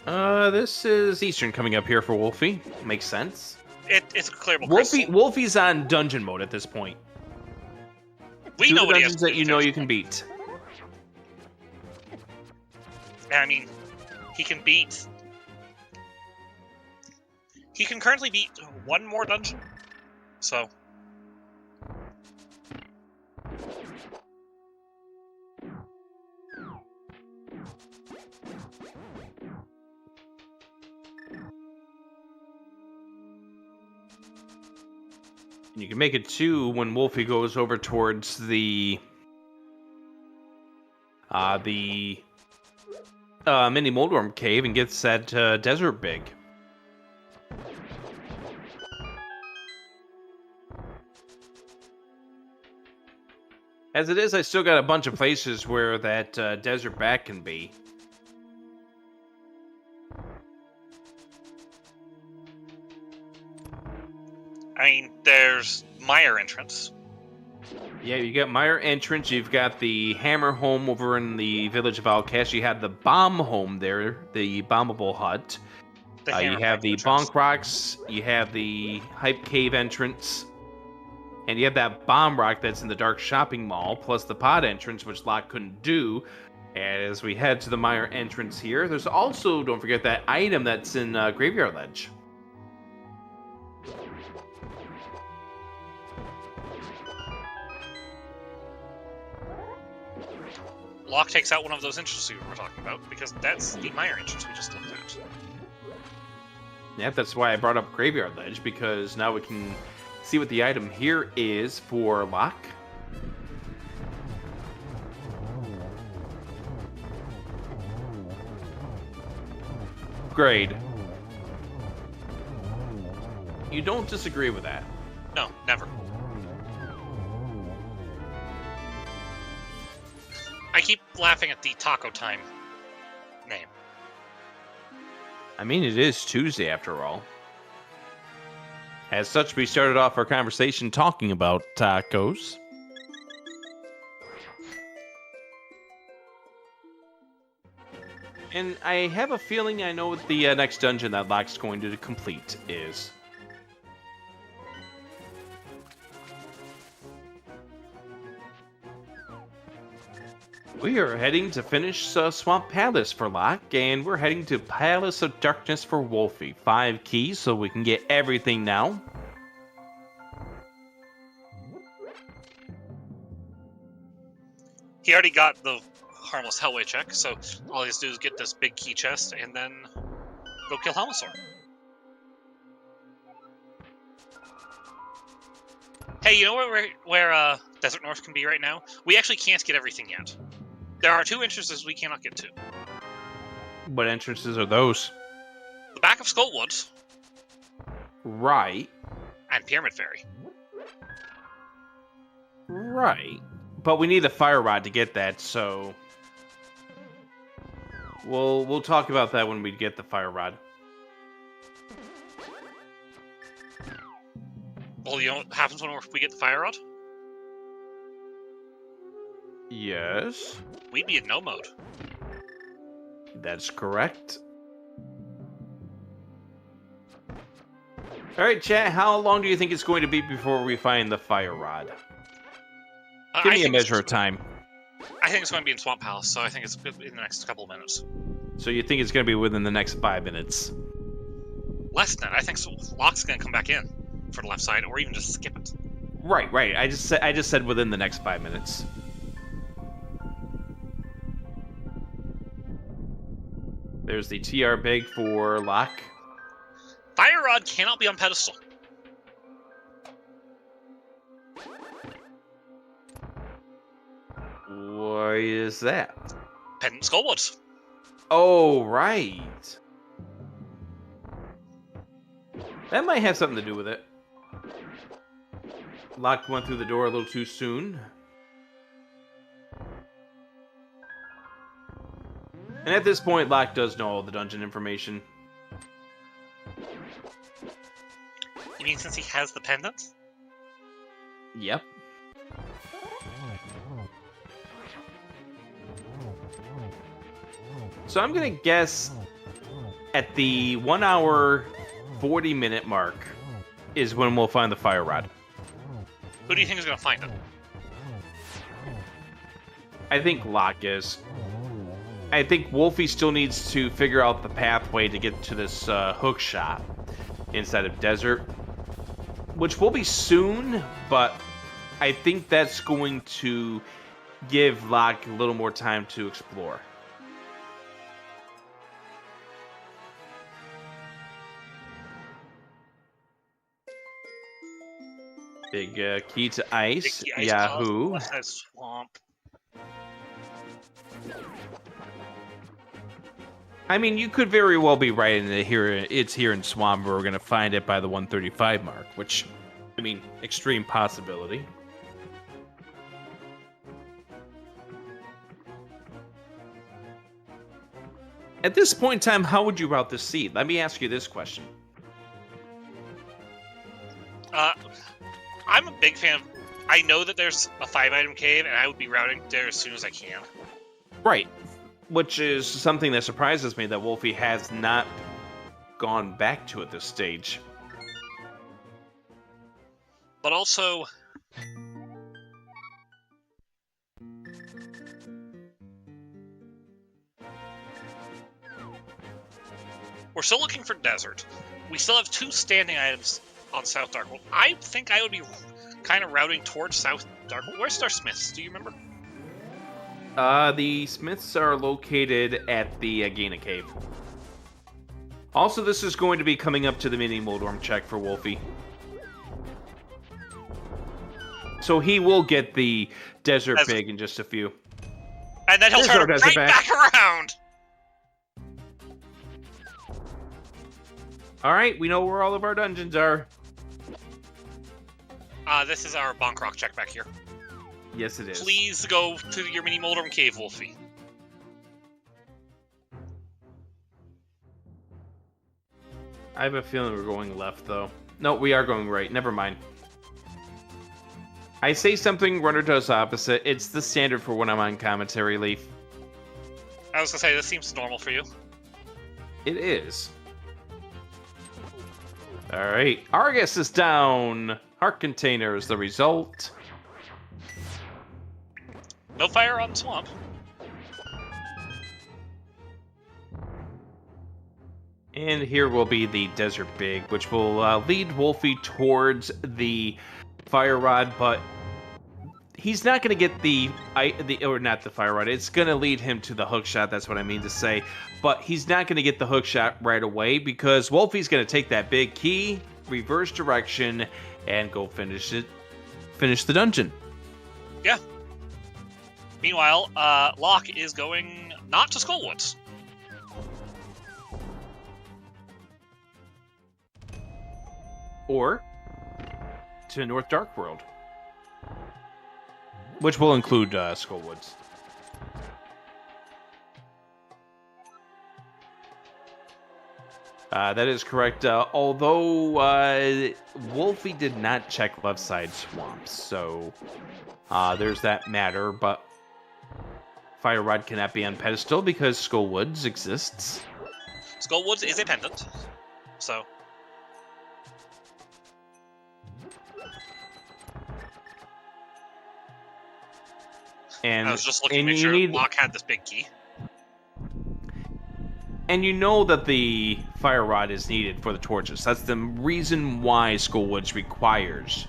this is Eastern coming up here for Wulfy. Makes sense. It's a clearable crystal. Wulfy's on dungeon mode at this point. We know what he has dungeons that you know you can beat. I mean, he can beat He can currently beat one more dungeon, so... You can make it 2 when Wulfy goes over towards the mini Moldworm cave and gets that desert big. As it is, I still got a bunch of places where that desert bat can be. I mean, there's Mire entrance. Yeah, you got Mire entrance, you've got the Hammer home over in the village of Alcast, you have the Bomb home there, the Bombable hut. You have the Bonk Rocks, you have the Hype Cave entrance, and you have that Bomb Rock that's in the Dark Shopping Mall, plus the Pod entrance, which Locke couldn't do. As we head to the Mire entrance here, there's also, don't forget, that item that's in Graveyard Ledge. Locke takes out one of those entrances we were talking about, because that's the Mire entrance we just looked at. Yeah, that's why I brought up Graveyard Ledge, because now we can see what the item here is for Locke. Grade. You don't disagree with that? No, never. I keep laughing at the Taco Time name. I mean, it is Tuesday after all. As such, we started off our conversation talking about tacos. And I have a feeling I know what the next dungeon that Locke's going to complete is. We are heading to finish Swamp Palace for Locke, and we're heading to Palace of Darkness for Wulfy. 5 keys so we can get everything now. He already got the harmless Hellway check, so all he has to do is get this big key chest and then go kill Helmasaur. Hey, you know where Desert North can be right now? We actually can't get everything yet. There are 2 entrances we cannot get to. What entrances are those? The back of Skullwoods. Right. And Pyramid Fairy. Right. But we need a fire rod to get that, so... We'll talk about that when we get the fire rod. Well, you know what happens when we get the fire rod? Yes. We'd be in no mode. That's correct. Alright, chat, how long do you think it's going to be before we find the fire rod? Give me a measure of time. I think it's going to be in Swamp Palace, so I think it's in the next couple of minutes. So you think it's going to be within the next 5 minutes? Less than that. I think Locke's going to come back in for the left side, or even just skip it. Right. I just said within the next 5 minutes. There's the TR big for Locke. Fire Rod cannot be on pedestal. Why is that? Pendant Skullwoods. Oh, right. That might have something to do with it. Locke went through the door a little too soon. And at this point, Locke does know all the dungeon information. You mean since he has the pendant? Yep. So I'm gonna guess at the 1 hour 40-minute mark is when we'll find the fire rod. Who do you think is going to find it? I think Locke is. I think Wulfy still needs to figure out the pathway to get to this Hookshot. inside of desert, which will be soon, but I think that's going to give Locke a little more time to explore. Big key to ice. Big ice Yahoo. left side swamp. I mean, you could very well be right in here. It's here in Swamp, where we're going to find it by the 135 mark, which, I mean, extreme possibility. At this point in time, how would you route this seed? Let me ask you this question. I'm a big fan of... I know that there's a 5-item cave, and I would be routing there as soon as I can. Right. Which is something that surprises me that Wulfy has not gone back to at this stage. But also... we're still looking for desert. We still have 2 standing items on South Darkwood. I think I would be kind of routing towards South Darkwood. Where's our smiths? Do you remember? The smiths are located at the Agena Cave. Also, this is going to be coming up to the mini Moldorm check for Wulfy. So he will get the Desert Big in just a few. And then he'll turn right back around! Alright, we know where all of our dungeons are. This is our Bonk check back here. Yes, it is. Please go to your mini Moldorm cave, Wulfy. I have a feeling we're going left, though. No, we are going right. Never mind. I say something, runner does opposite. It's the standard for when I'm on commentary, Leaf. I was gonna say, this seems normal for you. It is. Alright, Argus is down. Heart container is the result. No fire on swamp. And here will be the Desert Big, which will lead Wulfy towards the Fire Rod, but he's not going to get or not the Fire Rod. It's going to lead him to the Hookshot, that's what I mean to say. But he's not going to get the Hookshot right away because Wulfy's going to take that big key, reverse direction, and go finish the dungeon. Yeah. Meanwhile, Locke is going not to Skullwoods. Or to North Dark World, which will include Skullwoods. That is correct. Although Wulfy did not check left side swamps, so there's that matter. But Fire Rod cannot be on pedestal because Skullwoods exists. Skullwoods is a pendant, so. And I was just looking to make sure Locke had this big key. And you know that the Fire Rod is needed for the torches. That's the reason why Skullwoods requires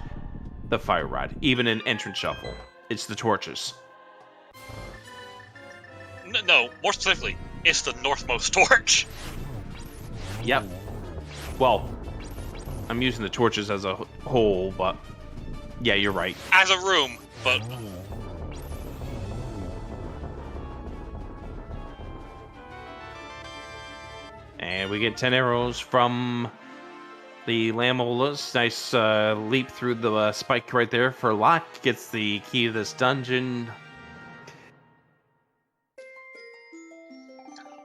the Fire Rod, even in Entrance Shuffle. It's the torches. No, more specifically, it's the northmost torch. Yep. Well, I'm using the torches as a whole, but yeah, you're right. As a room, but... And we get 10 arrows from the Lamolas. Nice leap through the spike right there for Locke. Gets the key to this dungeon.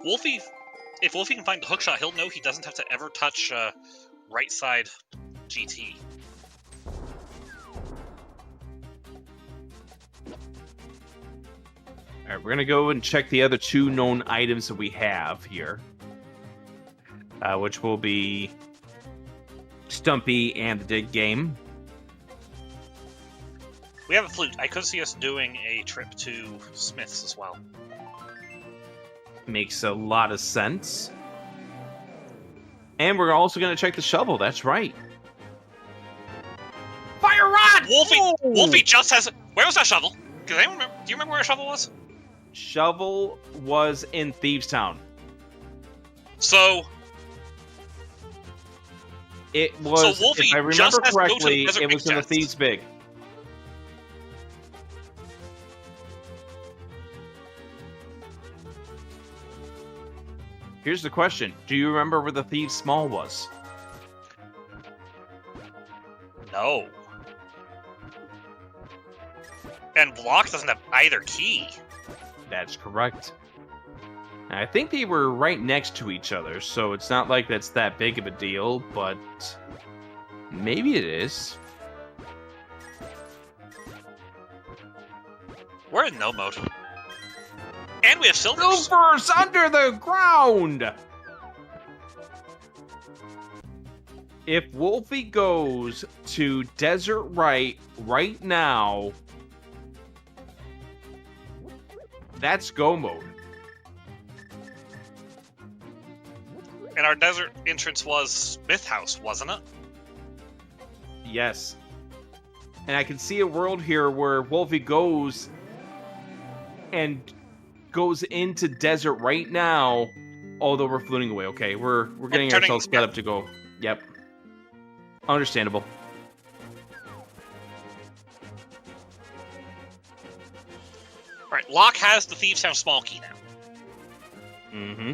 Wulfy, if Wulfy can find the hookshot, he'll know he doesn't have to ever touch right side GT. Alright, we're going to go and check the other 2 known items that we have here. Which will be Stumpy and the Dig Game. We have a flute. I could see us doing a trip to Smith's as well. Makes a lot of sense. And we're also going to check the shovel. That's right. Fire rod! Wulfy just has... Where was that shovel? Do you remember where a shovel was? Shovel was in Thieves Town. So... It was, so Wulfy if I remember just has to go to the correctly, Desert it Big was in the Jets. Thieves Big. Here's the question. Do you remember where the Thieves Small was? No. And Locke doesn't have either key. That's correct. And I think they were right next to each other, so it's not like that's that big of a deal, but maybe it is. We're in no mode. And we have silvers. Silvers under the ground! If Wulfy goes to Desert right now, that's go mode. And our desert entrance was Smith House, wasn't it? Yes. And I can see a world here where Wulfy goes into desert right now, although we're floating away. Okay, we're getting ourselves set up to go. Yep. Understandable. Alright, Locke has the Thieves Town small key now. Mm-hmm.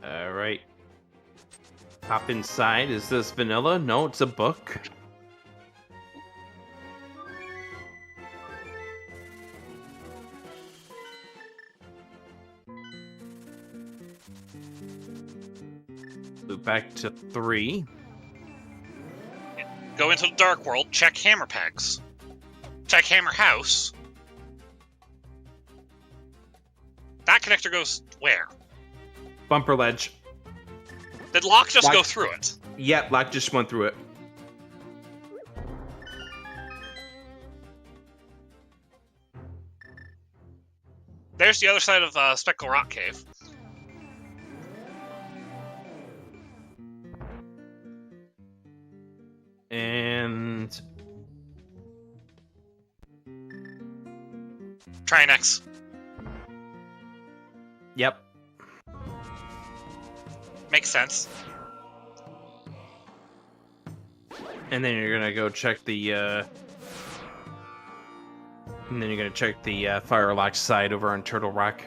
Alright. Hop inside. Is this vanilla? No, it's a book. Loop back to 3. Go into the Dark World, check hammer pegs. Check hammer house. That connector goes where? Bumper ledge. Did Locke just go through it? Yeah, Locke just went through it. There's the other side of Speckle Rock Cave. And Try next. Yep. Makes sense. And then you're gonna go check the Firelock side over on Turtle Rock.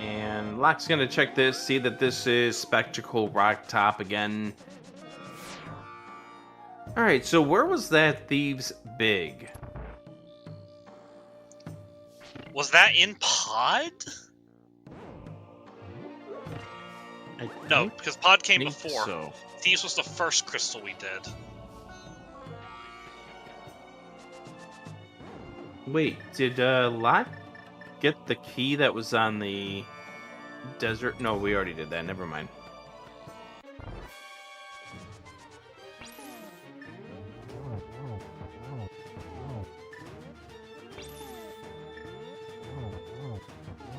And Locke's gonna check this, see that this is Spectacle Rock Top again. Alright, so where was that Thieves Big? Was that in Pod? No, because Pod came before. So. Thieves was the first crystal we did. Wait, did Locke get the key that was on the desert? No, we already did that. Never mind.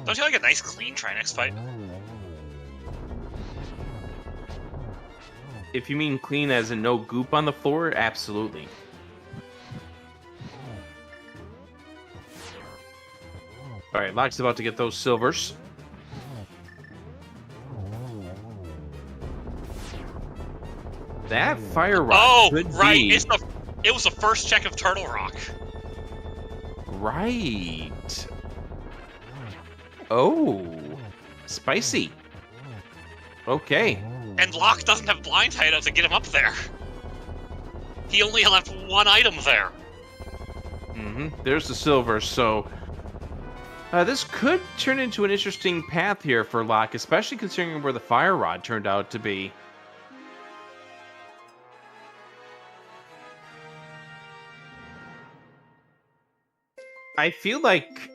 Don't you like a nice clean Trinex fight? If you mean clean as in no goop on the floor, absolutely. Alright, Locke's about to get those silvers. That fire rock could right. be... It was the first check of Turtle Rock. Right. Oh. Spicy. Okay. And Locke doesn't have blind hideout to get him up there. He only left one item there. Mm-hmm. There's the silver, so... this could turn into an interesting path here for Locke, especially considering where the fire rod turned out to be. I feel like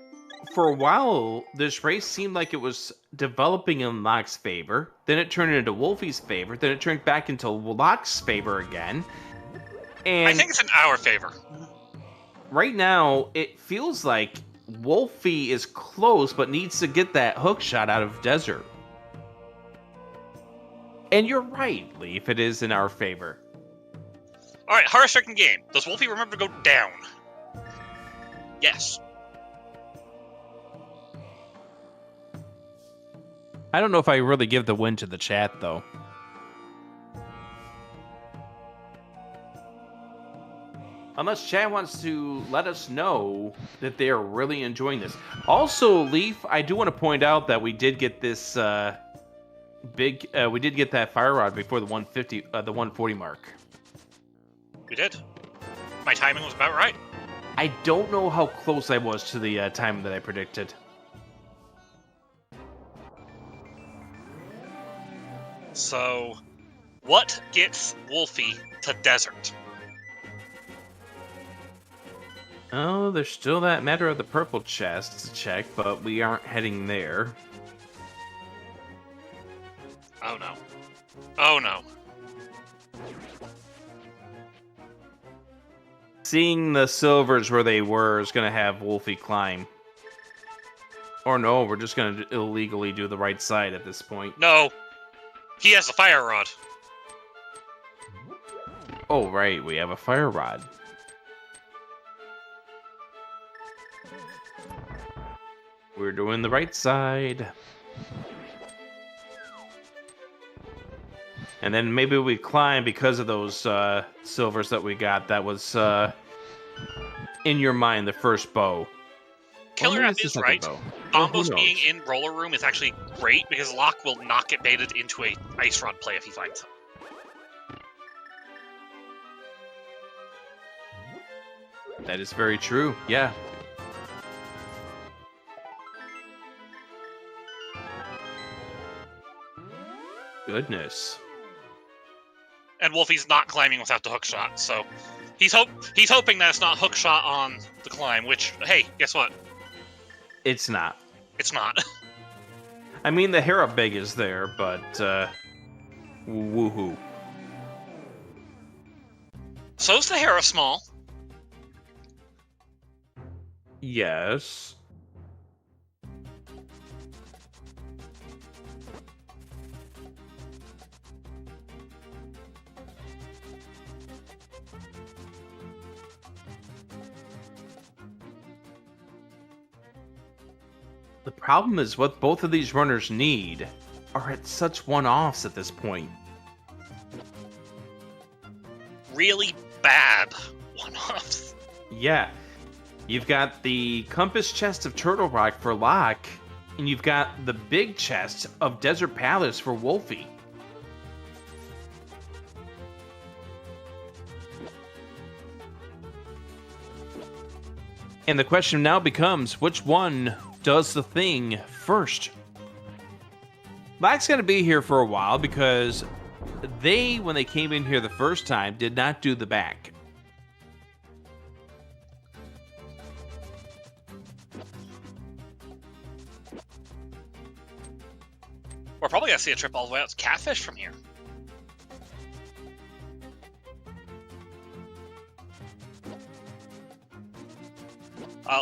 for a while, this race seemed like it was developing in Locke's favor. Then it turned into Wulfy's favor. Then it turned back into Locke's favor again. And I think it's in our favor. right now, it feels like Wulfy is close, but needs to get that hookshot out of Desert. And you're right, Leaf. It is in our favor. All right, horror-stricken game. Does Wulfy remember to go down? Yes. I don't know if I really give the win to the chat, though. Unless chat wants to let us know that they are really enjoying this. Also, Leaf, I do want to point out that we did get this we did get that fire rod before the 140 mark. We did. My timing was about right. I don't know how close I was to the time that I predicted. So, what gets Wulfy to Desert? Oh, there's still that matter of the purple chest to check, but we aren't heading there. Oh no. Oh no. Seeing the silvers where they were is going to have Wulfy climb. Or no, we're just going to illegally do the right side at this point. No. He has a fire rod. Oh, right, we have a fire rod. We're doing the right side. And then maybe we climb because of those silvers that we got. That was, in your mind, the first bow. Killer App is right. Bombos Who being knows? in Roller Room is actually great because Locke will not get baited into a Ice Rod play if he finds him. That is very true, yeah. Goodness. And Wulfy's not climbing without the hookshot, so he's hoping that it's not hookshot on the climb, which, hey, guess what? It's not. It's not. I mean, the Hera Big is there, but, woohoo. So's the Hera Small. Yes. The problem is what both of these runners need are at such one-offs at this point. Really bad one-offs. Yeah. You've got the compass chest of Turtle Rock for Locke, and you've got the big chest of Desert Palace for Wulfy. And the question now becomes, which one does the thing first? Locke's going to be here for a while because they, when they came in here the first time, did not do the back. We're probably gonna see a trip all the way out to Catfish from here.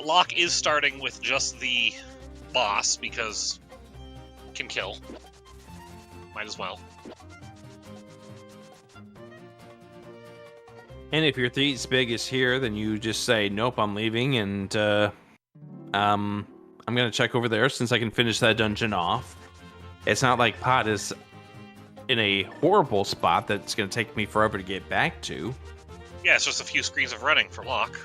Locke is starting with just the boss because can kill. Might as well. And if your Threes Big is here, then you just say, nope, I'm leaving, and I'm gonna check over there since I can finish that dungeon off. It's not like Pot is in a horrible spot that's gonna take me forever to get back to. Yeah, it's just a few screens of running for Locke.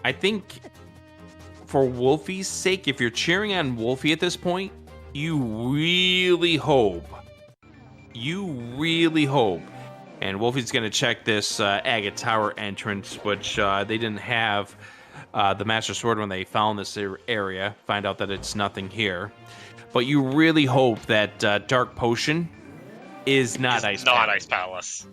I think for Wulfy's sake, if you're cheering on Wulfy at this point, you really hope. And Wulfy's going to check this Agate Tower entrance, which they didn't have the Master Sword when they found this area, find out that it's nothing here. But you really hope that Dark Potion is not Ice Palace. Ice Palace.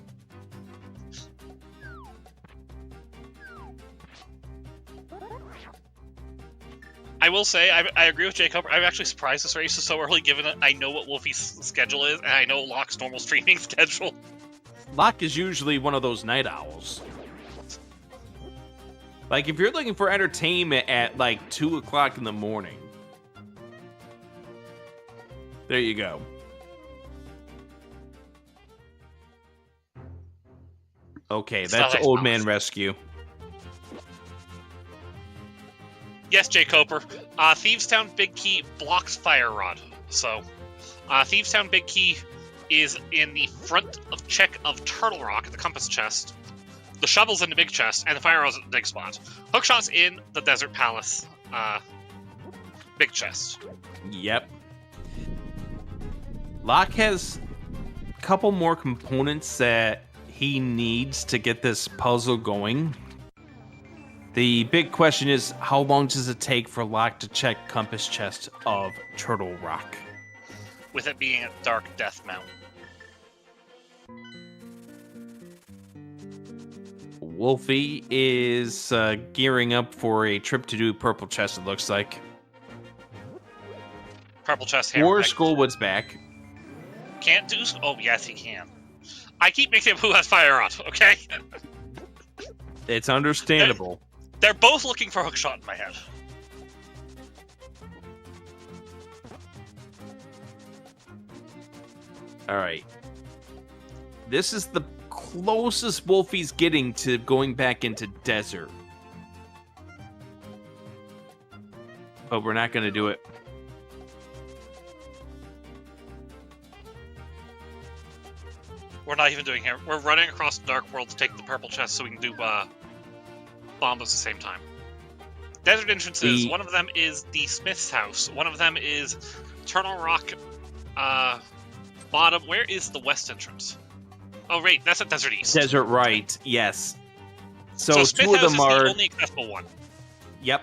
I will say, I agree with Jacob. I'm actually surprised this race is so early, given that I know what Wulfy's schedule is, and I know Locke's normal streaming schedule. Locke is usually one of those night owls. Like, if you're looking for entertainment at, like, 2 o'clock in the morning, there you go. Okay, that's Old Man Rescue. Yes, Jay Coper. Thievestown Big Key blocks Fire Rod. So, Thievestown Big Key is in the front of check of Turtle Rock, the compass chest. The shovel's in the big chest, and the Fire Rod's in the big spot. Hookshot's in the Desert Palace, big chest. Yep. Locke has a couple more components that he needs to get this puzzle going. The big question is, how long does it take for Locke to check compass chest of Turtle Rock? With it being a Dark Death Mountain. Wulfy is gearing up for a trip to do Purple Chest, it looks like. Purple Chest, Or Skullwood's back. Can't do... Oh, yes, he can. I keep making him who has Fire Rod, okay? It's understandable. They're both looking for Hookshot in my head. Alright. This is the closest Wulfy's getting to going back into desert. But we're not going to do it. We're not even doing here. We're running across the Dark World to take the Purple Chest so we can do bombs at the same time. Desert entrances. One of them is the Smith's house. One of them is Turtle Rock bottom. Where is the west entrance? Oh, right. That's at Desert East. Desert right. Yes. So Smith two of house them is are the only accessible one. Yep.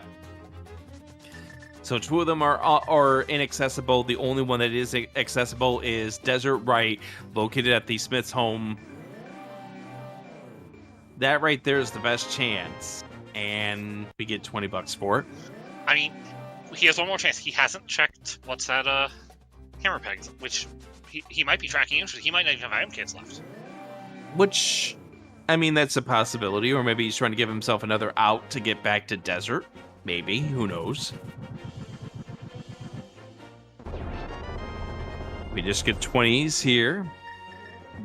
So two of them are inaccessible. The only one that is accessible is Desert Right, located at the Smith's home. That right there is the best chance. And we get $20 for it. I mean, he has one more chance. He hasn't checked what's that hammer pegs, which he might be tracking into. He might not even have item kits left. Which, I mean, that's a possibility. Or maybe he's trying to give himself another out to get back to Desert. Maybe. Who knows? We just get 20s here.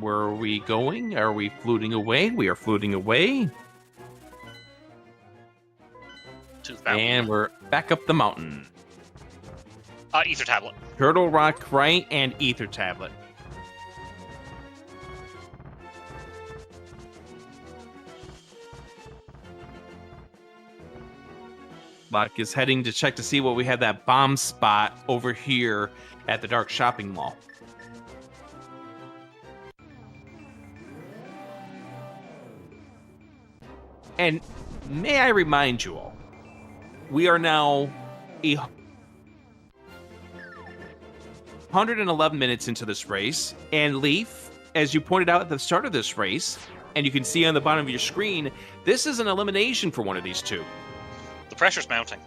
Where are we going? Are we fluting away? We are fluting away. And we're back up the mountain. Ether Tablet. Turtle Rock right and Ether Tablet. Locke is heading to check to see what we have that bomb spot over here at the Dark Shopping Mall. And may I remind you all, we are now 111 minutes into this race, and Leaf, as you pointed out at the start of this race, and you can see on the bottom of your screen, this is an elimination for one of these two. The pressure's mounting.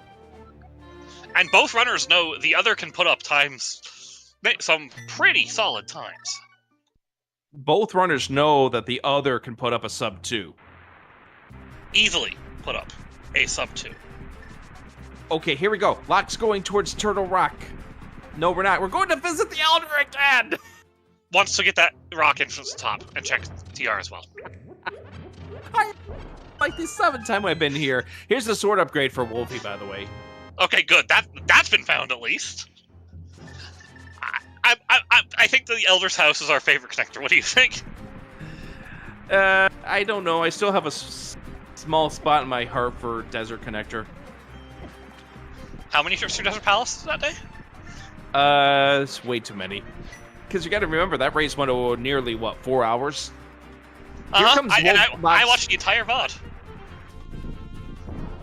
And both runners know the other can put up times, some pretty solid times. Both runners know that the other can put up a sub 2. Easily put up a sub 2. Okay, here we go. Locke's going towards Turtle Rock. No, we're not. We're going to visit the Elder again! Wants to get that rock entrance top and check TR as well. Like the 7th time I've been here. Here's the sword upgrade for Wulfy, by the way. Okay, good. That's been found at least. I think the Elder's house is our favorite connector. What do you think? I don't know. I still have a small spot in my heart for Desert Connector. How many trips to Desert Palace that day? It's way too many. Because you got to remember, that race went nearly, 4 hours? Here comes I watched the entire VOD.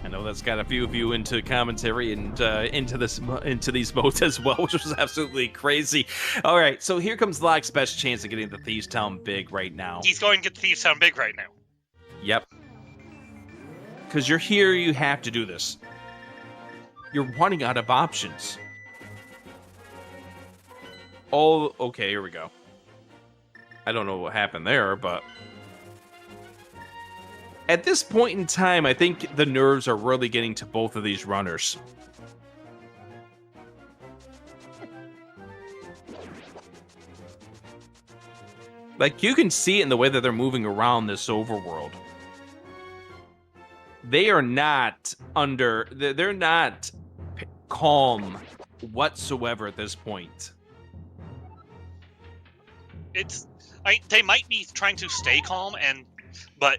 I know that's got a few of you into commentary and into these modes as well, which was absolutely crazy. All right, so here comes Locke's best chance of getting the Thieves Town big right now. He's going to get Thieves Town big right now. Yep. Because you're here, you have to do this. You're running out of options. Oh, okay, here we go. I don't know what happened there, but... At this point in time, I think the nerves are really getting to both of these runners. Like, you can see it in the way that they're moving around this overworld. They are not they're not calm whatsoever at this point. They might be trying to stay calm, but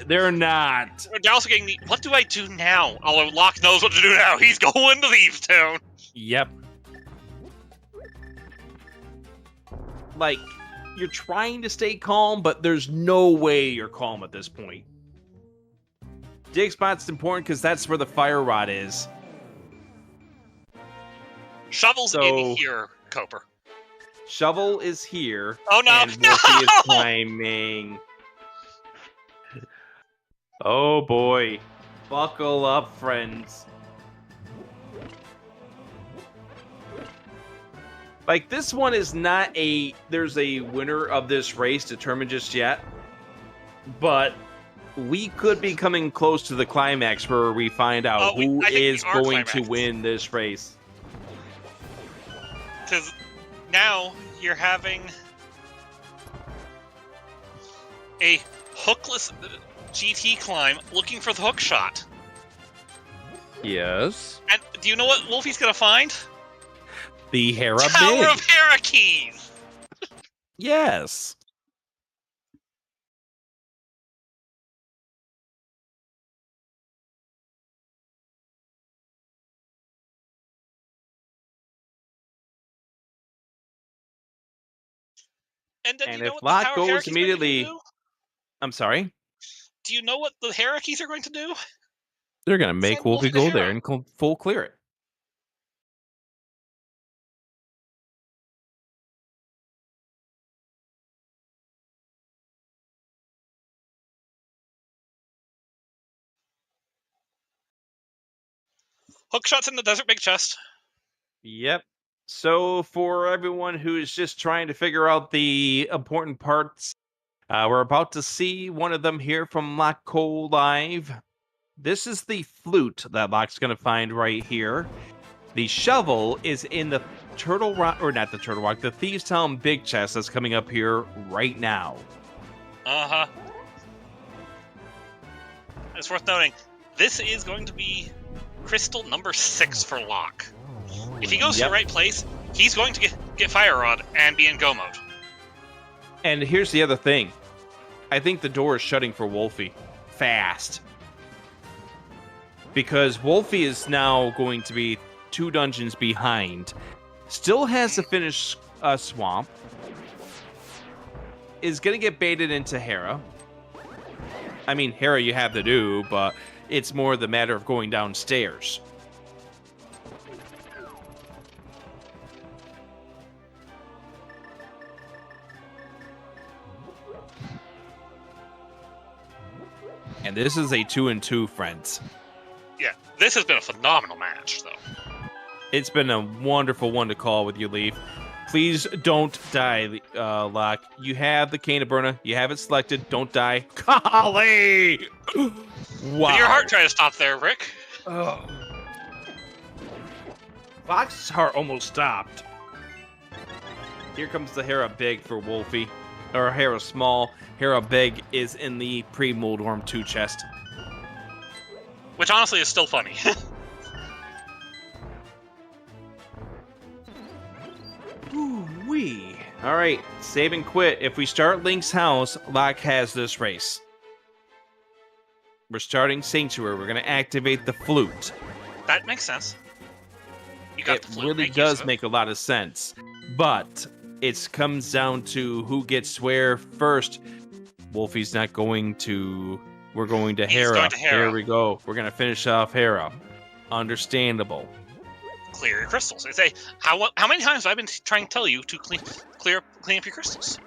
they're not. They're also getting what do I do now? Although Locke knows what to do now. He's going to Thieves Town. Yep. Like, you're trying to stay calm, but there's no way you're calm at this point. Dig spot's important because that's where the fire rod is. Shovel's in here, Coper. Shovel is here. Oh no! And Wulfy is climbing. Oh boy. Buckle up, friends. Like, this one is not there's a winner of this race determined just yet. But we could be coming close to the climax where we find out who is going to win this race. Because now you're having a hookless GT climb looking for the hookshot. Yes. And do you know what Wulfy's going to find? The Tower of Keys. Yes. And if Locke goes immediately... I'm sorry? Do you know what the Hierarchies are going to do? They're going to make Wulfy go there and full clear it. Hookshot's in the desert big chest. Yep. So for everyone who is just trying to figure out the important parts, we're about to see one of them here from Locke Cole Live. This is the flute that Locke's going to find right here. The shovel is in the Turtle Rock, or not the Turtle Rock, the Thieves Town big chest that's coming up here right now. Uh-huh. It's worth noting, this is going to be crystal number 6 for Locke. If he goes to the right place, he's going to get Fire Rod and be in go mode. And here's the other thing. I think the door is shutting for Wulfy. Fast. Because Wulfy is now going to be 2 dungeons behind. Still has to finish Swamp. Is going to get baited into Hera. I mean, Hera you have to do, but it's more the matter of going downstairs. And this is a 2-2, friends. Yeah, this has been a phenomenal match, though. It's been a wonderful one to call with you, Leaf. Please don't die, Locke. You have the Cane of Burna. You have it selected. Don't die. Golly! Wow. Did your heart try to stop there, Rick? Oh. Locke's heart almost stopped. Here comes the Hera Big for Wulfy. Or Hera Small. Hera Big is in the pre-Mold Worm 2 chest. Which honestly is still funny. Ooh-wee. Alright, save and quit. If we start Link's house, Locke has this race. We're starting Sanctuary. We're going to activate the flute. That makes sense. You got it the flute. Really does make a lot of sense. But it comes down to who gets where first. Wulfy's not going to We're going to He's Hera. going to Hera. Here we go. We're going to finish off Hera. Understandable. Clear your crystals. I say, how many times have I been trying to tell you to clean up your crystals?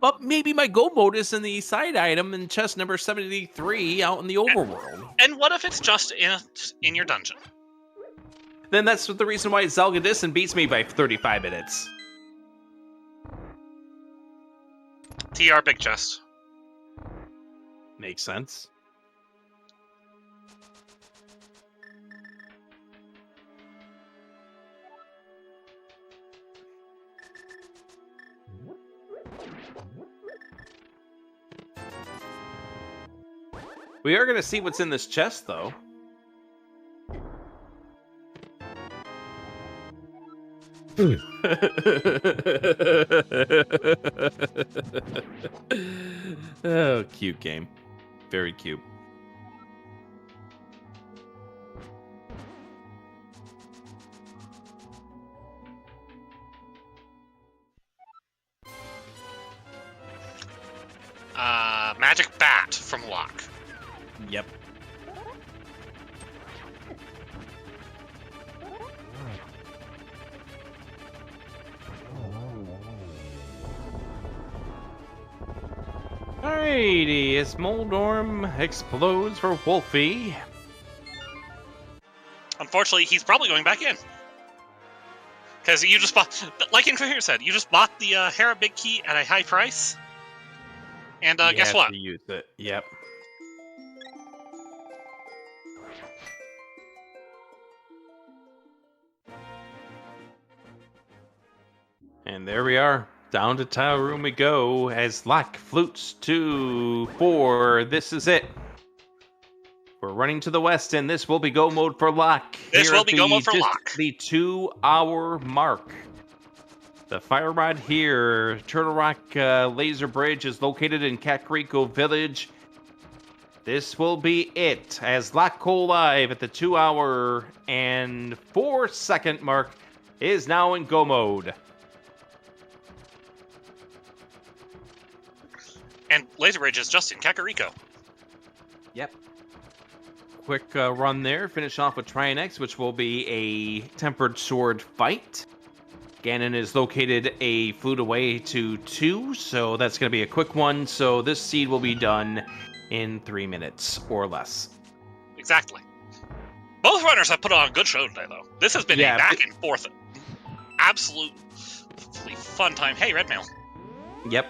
But maybe my go mode is in the side item in chest number 73 out in the overworld. And what if it's just in your dungeon? Then that's the reason why Zelda beats me by 35 minutes. TR big chest. Makes sense. We are going to see what's in this chest, though. Oh, cute game. Very cute. Magic bat from Locke. Yep. Alrighty, as Moldorm explodes for Wulfy. Unfortunately, he's probably going back in. Because you just bought, like Incoherent said, you just bought the Hera Big Key at a high price. And guess what? To use it. Yep. And there we are. Down to Tower Room we go as Locke flutes 2, 4. This is it. We're running to the west, and this will be go mode for Locke. This will be go mode for Locke. The 2-hour mark. The fire rod here, Turtle Rock Laser Bridge, is located in Kakariko Village. This will be it, as Locke go live at the 2-hour and 4-second mark is now in go mode. And Laser Bridge is just in Kakariko. Yep. Quick run there. Finish off with Tryon X, which will be a tempered sword fight. Ganon is located a flute away to 2, so that's going to be a quick one. So this seed will be done in 3 minutes or less. Exactly. Both runners have put on a good show today, though. This has been a back and forth, absolutely fun time. Hey, Red Mail. Yep.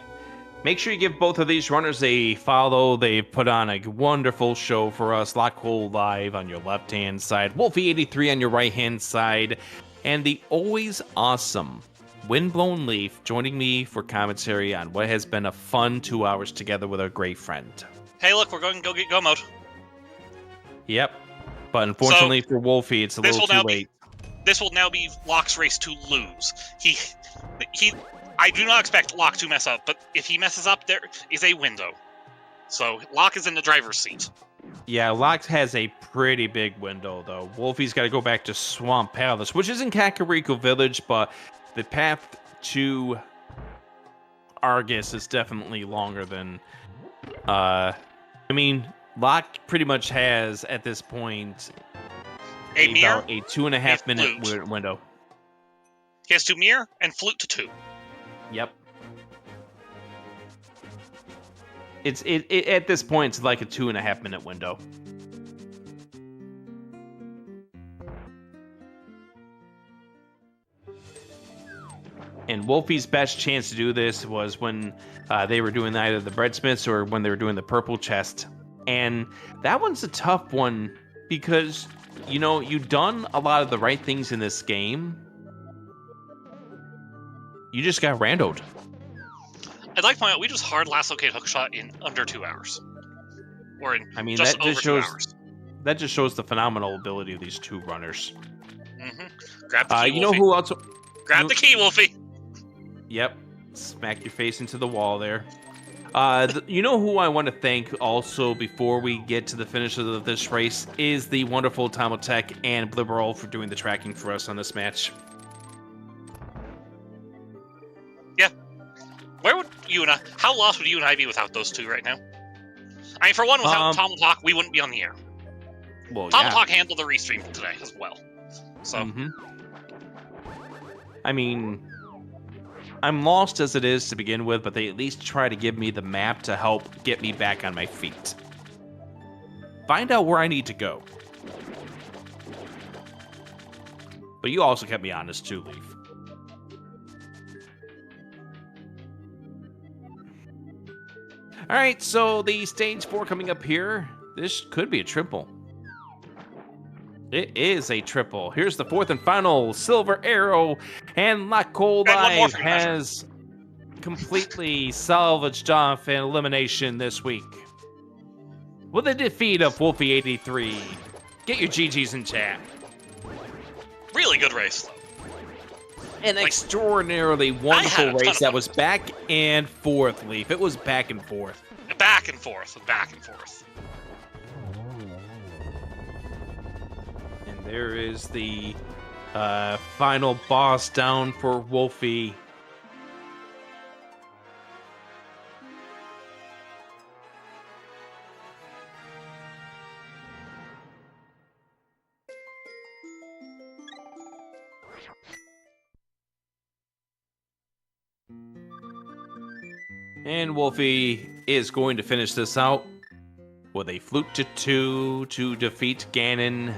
Make sure you give both of these runners a follow. They've put on a wonderful show for us. Locke Live on your left-hand side. Wulfy83 on your right-hand side. And the always awesome Windblown Leaf joining me for commentary on what has been a fun 2 hours together with a great friend. Hey, look, we're going to go get go mode. Yep. But unfortunately for Wulfy, it's a little too late. This will now be Locke's race to lose. I do not expect Locke to mess up, but if he messes up, there is a window. So Locke is in the driver's seat. Yeah, Locke has a pretty big window, though. Wulfy's got to go back to Swamp Palace, which is in Kakariko Village, but the path to Argus is definitely longer than... Locke pretty much has, at this point, about a 2.5 minute window. He has to mirror and flute to 2. Yep. It at this point, it's like a 2.5 minute window. And Wulfy's best chance to do this was when they were doing either the Breadsmiths or when they were doing the Purple Chest. And that one's a tough one because, you've done a lot of the right things in this game. You just got randoed. I'd like to point out, we just hard lassoed Hookshot in under 2 hours. Or in just over 2 hours. That just shows the phenomenal ability of these two runners. Mm-hmm. Grab the key, you know Wulfy. who else? Grab the key, Wulfy! Yep. Smack your face into the wall there. You know who I want to thank also before we get to the finish of this race is the wonderful Tomotech and Blibberall for doing the tracking for us on this match. Yeah. Where would how lost would you and I be without those two right now? I mean, for one, without Tomahawk, we wouldn't be on the air. Well, Tomahawk handled the restream today as well. So, I mean, I'm lost as it is to begin with, but they at least try to give me the map to help get me back on my feet. Find out where I need to go. But you also kept me honest too, Leaf. All right, so the stage 4 coming up here. This could be a triple. It is a triple. Here's the 4th and final Silver Arrow, and Locke Live has completely salvaged off an elimination this week with a defeat of Wulfy 83. Get your GGs in chat. Really good race, though. An extraordinarily wonderful race that was back and forth, Leaf. It was back and forth. Back and forth, back and forth. And there is the final boss down for Wulfy. And Wulfy is going to finish this out with a flute to 2 to defeat Ganon.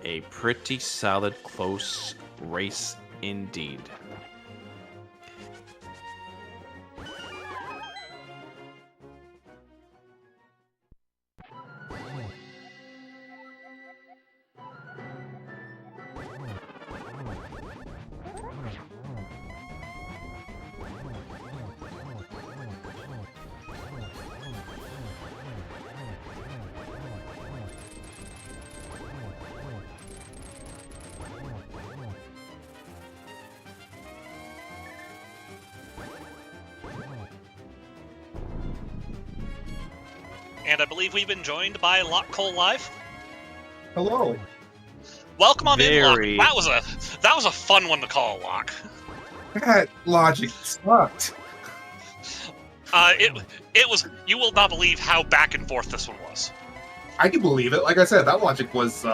A pretty solid, close race indeed. And I believe we've been joined by Locke Live. Hello. Welcome on in, Locke. That was a fun one to call, Locke. That logic sucked. It was. You will not believe how back and forth this one was. I can believe it. Like I said, that logic was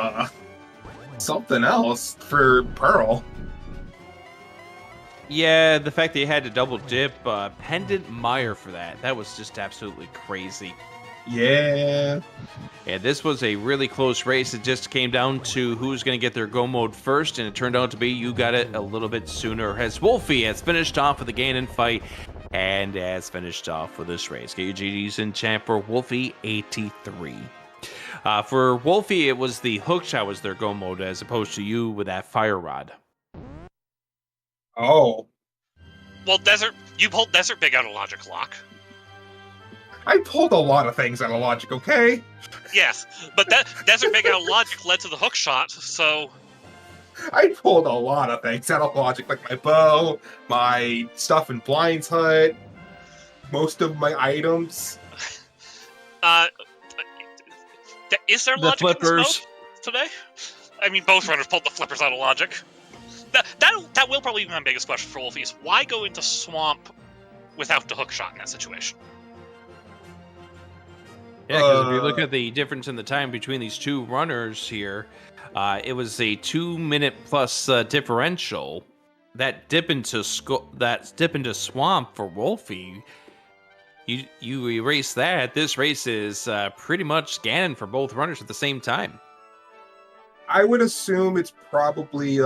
something else for Pearl. Yeah, the fact that you had to double dip Pendant Meyer for that. That was just absolutely crazy. Yeah. And this was a really close race. It just came down to who's going to get their go mode first, and it turned out to be you got it a little bit sooner, as Wulfy has finished off with the Ganon fight and has finished off with this race. Get your GGs in chat for Wulfy 83. For Wulfy, it was the Hookshot was their go mode, as opposed to you with that Fire Rod. Oh. Well, you pulled Desert Big out of logic, Locke. I pulled a lot of things out of logic, okay? Yes, but Desert Big out of logic led to the Hookshot, so... I pulled a lot of things out of logic, like my bow, my stuff in Blind's Hut, most of my items. Is there the logic flippers in this mode today? I mean, both runners pulled the flippers out of logic. That will probably be my biggest question for Wulfy, is why go into Swamp without the Hookshot in that situation? Yeah, because if you look at the difference in the time between these two runners here, it was a 2-minute plus differential. That dip into Swamp for Wulfy, you erase that. This race is pretty much Ganon for both runners at the same time. I would assume it's probably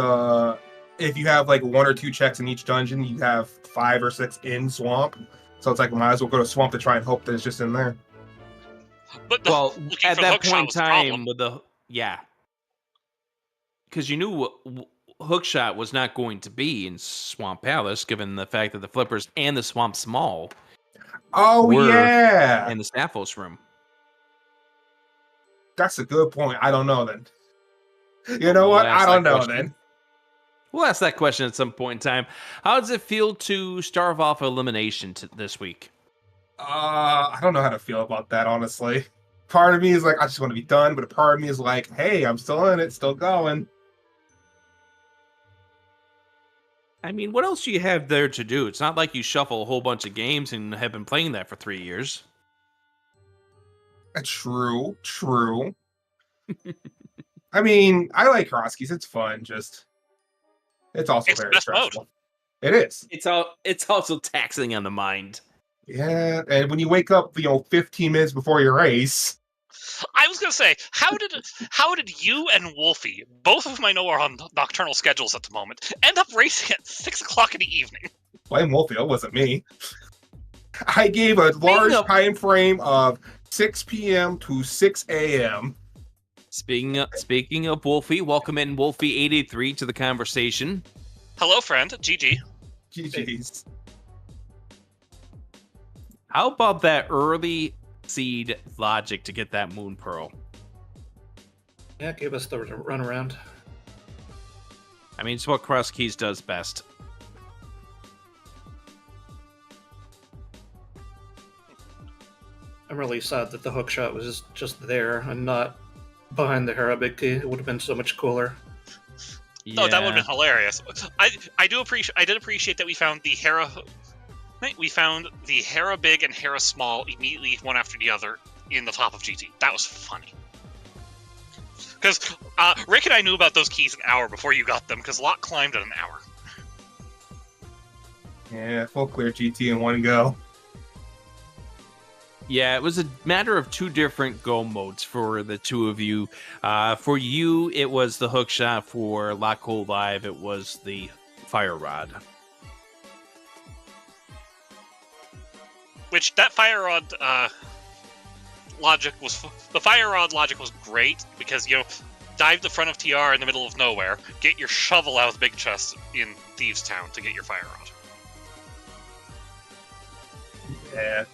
if you have like 1 or 2 checks in each dungeon, you have 5 or 6 in Swamp. So it's like, might as well go to Swamp to try and hope that it's just in there. But at that point in time, with because you knew Hookshot was not going to be in Swamp Palace, given the fact that the flippers and the Swamp Small were in the Staphos room. That's a good point. I don't know then. You know what? I don't know then. We'll ask that question at some point in time. How does it feel to starve off elimination this week? I don't know how to feel about that, honestly. Part of me is like, I just want to be done, but a part of me is like, hey, I'm still in it, still going. I mean, what else do you have there to do? It's not like you shuffle a whole bunch of games and have been playing that for 3 years. True. I mean, I like Crosskeys. It's fun. Just it's also It's the very best mode. stressful. It is. It's also taxing on the mind. Yeah, and when you wake up, 15 minutes before your race. I was gonna say, how did you and Wulfy, both of whom I know are on nocturnal schedules at the moment, end up racing at 6:00 in the evening? Blame Wulfy. It wasn't me. I gave a large time frame of 6 p.m. to 6 a.m. Speaking of Wulfy, welcome in Wulfy83 to the conversation. Hello, friend. GG. GG's. How about that early seed logic to get that Moon Pearl? Yeah, gave us the run around. I mean, it's what Crosskeys does best. I'm really sad that the hookshot was just there and not behind the Hera big key. It would have been so much cooler. Oh, that would have been hilarious. I did appreciate that we found the Hera. We found the Hera big and Hera small immediately, one after the other, in the top of GT. That was funny. Because Rick and I knew about those keys an hour before you got them, because Locke climbed in an hour. Yeah, full clear GT in one go. Yeah, it was a matter of 2 different go modes for the 2 of you. For you, it was the hookshot. For Locke Live, it was the fire rod. Which that fire rod logic was great because dive the front of TR in the middle of nowhere, get your shovel out of the big chest in Thieves Town to get your fire rod. Yeah.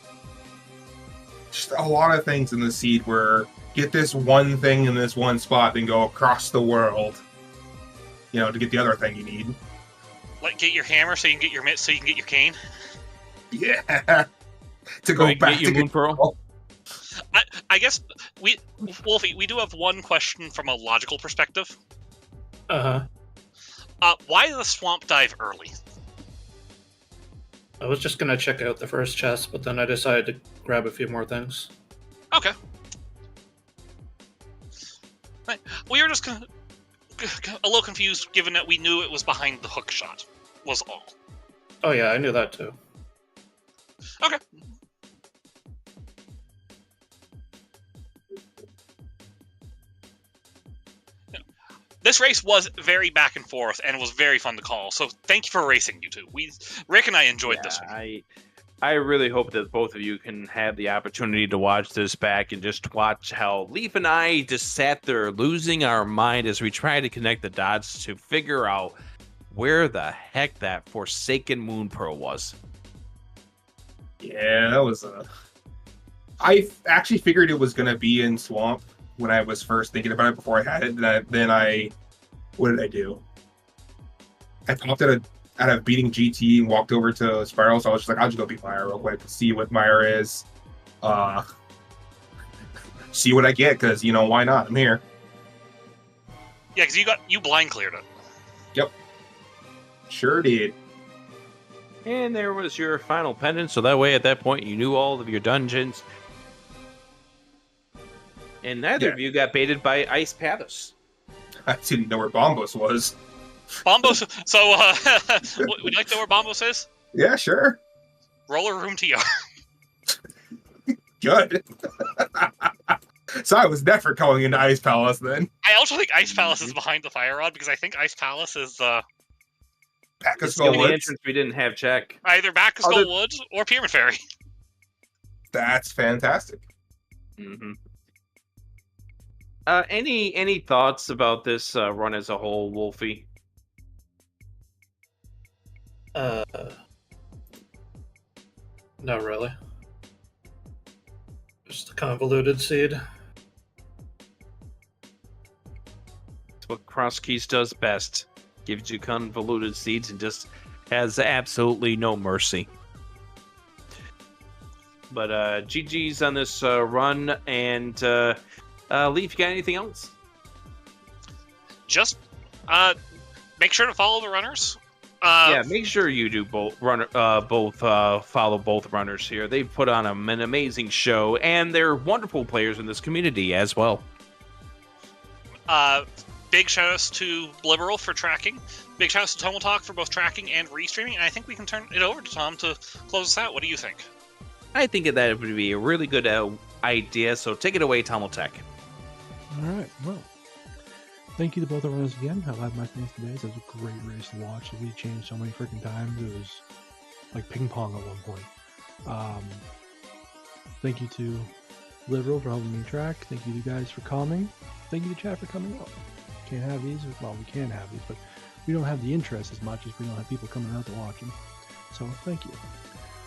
Just a lot of things in the seed where get this one thing in this one spot, then go across the world, to get the other thing you need. Like get your hammer so you can get your mitts so you can get your cane. Yeah. To go back get your Moon Pearl. I guess Wulfy, we do have one question from a logical perspective. Why the swamp dive early? I was just gonna check out the first chest, but then I decided to grab a few more things. Okay. We were just a little confused, given that we knew it was behind the hookshot. Was all. Oh yeah, I knew that too. Okay. This race was very back and forth, and it was very fun to call. So thank you for racing, you two. Rick and I enjoyed this one. I really hope that both of you can have the opportunity to watch this back and just watch how Leaf and I just sat there losing our mind as we try to connect the dots to figure out where the heck that Forsaken Moon Pearl was. Yeah, that was I actually figured it was going to be in Swamp when I was first thinking about it before I had it. What did I do? I popped out of beating GT and walked over to Spiral, so I was just like, I'll just go beat Myra real quick to see what Myra is. See what I get, because, why not? I'm here. Yeah, because you blind cleared it. Yep. Sure did. And there was your final pendant, so that way at that point you knew all of your dungeons. And neither of you got baited by Ice Pathos. I didn't know where Bombos was. Bombos. So, would you like to know where Bombos is? Yeah, sure. Roller Room TR. Good. So I was never going into Ice Palace then. I also think Ice Palace is behind the Fire Rod because I think Ice Palace is It's the only entrance we didn't have check. Either Back of Skull Woods or Pyramid Ferry. That's fantastic. Mm-hmm. Any thoughts about this run as a whole, Wulfy? Not really. Just a convoluted seed. It's what Crosskeys does best. Gives you convoluted seeds and just has absolutely no mercy. But GG's on this run, and Leaf, you got anything else? Just make sure to follow the runners. Yeah, make sure you do both follow both runners here. They've put on an amazing show, and they're wonderful players in this community as well. Big shout outs to Liberal for tracking. Big shout outs to Tomo Talk for both tracking and restreaming. And I think we can turn it over to Tom to close us out. What do you think? I think that would be a really good idea. So take it away, Tomotech. All right. Well, thank you to both of us again. I love my things today. It was a great race to watch. We changed so many freaking times. It was like ping pong at one point. Thank you to Liberal for helping me track. Thank you to you guys for calming. Thank you to chat for coming out. Can't have these. Well, we can have these, but we don't have the interest as much as we don't have people coming out to watch them. So thank you.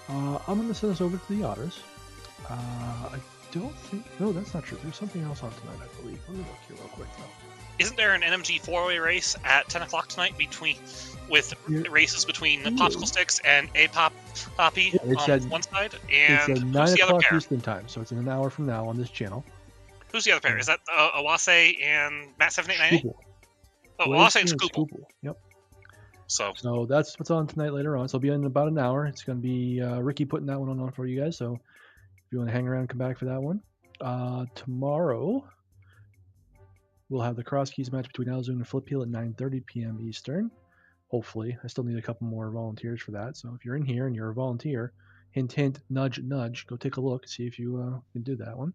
I'm going to send us over to the Otters. I don't think... No, that's not true. There's something else on tonight, I believe. Let me look here real quick, though. Isn't there an NMG 4-way race at 10 o'clock tonight with races between Popsicle Sticks and Poppy on one side? And it's at 9 o'clock Eastern time, so it's in an hour from now on this channel. Who's the other pair? Is that Awase and Matt7898? Oh, Awase and Scoople. Yep. So that's what's on tonight later on. So it'll be in about an hour. It's going to be Ricky putting that one on for you guys. So if you want to hang around and come back for that one. Tomorrow, we'll have the Crosskeys match between Alzoon and Flippeel at 9:30 p.m. Eastern. Hopefully. I still need a couple more volunteers for that. So if you're in here and you're a volunteer, hint, hint, nudge, nudge, go take a look, see if you can do that one.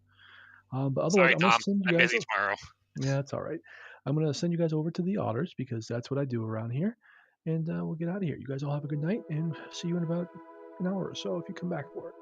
But otherwise, sorry, I'm going Tom. to send you I'm guys... busy tomorrow. Yeah, that's all right. I'm going to send you guys over to the Otters because that's what I do around here. And we'll get out of here. You guys all have a good night and see you in about an hour or so if you come back for it.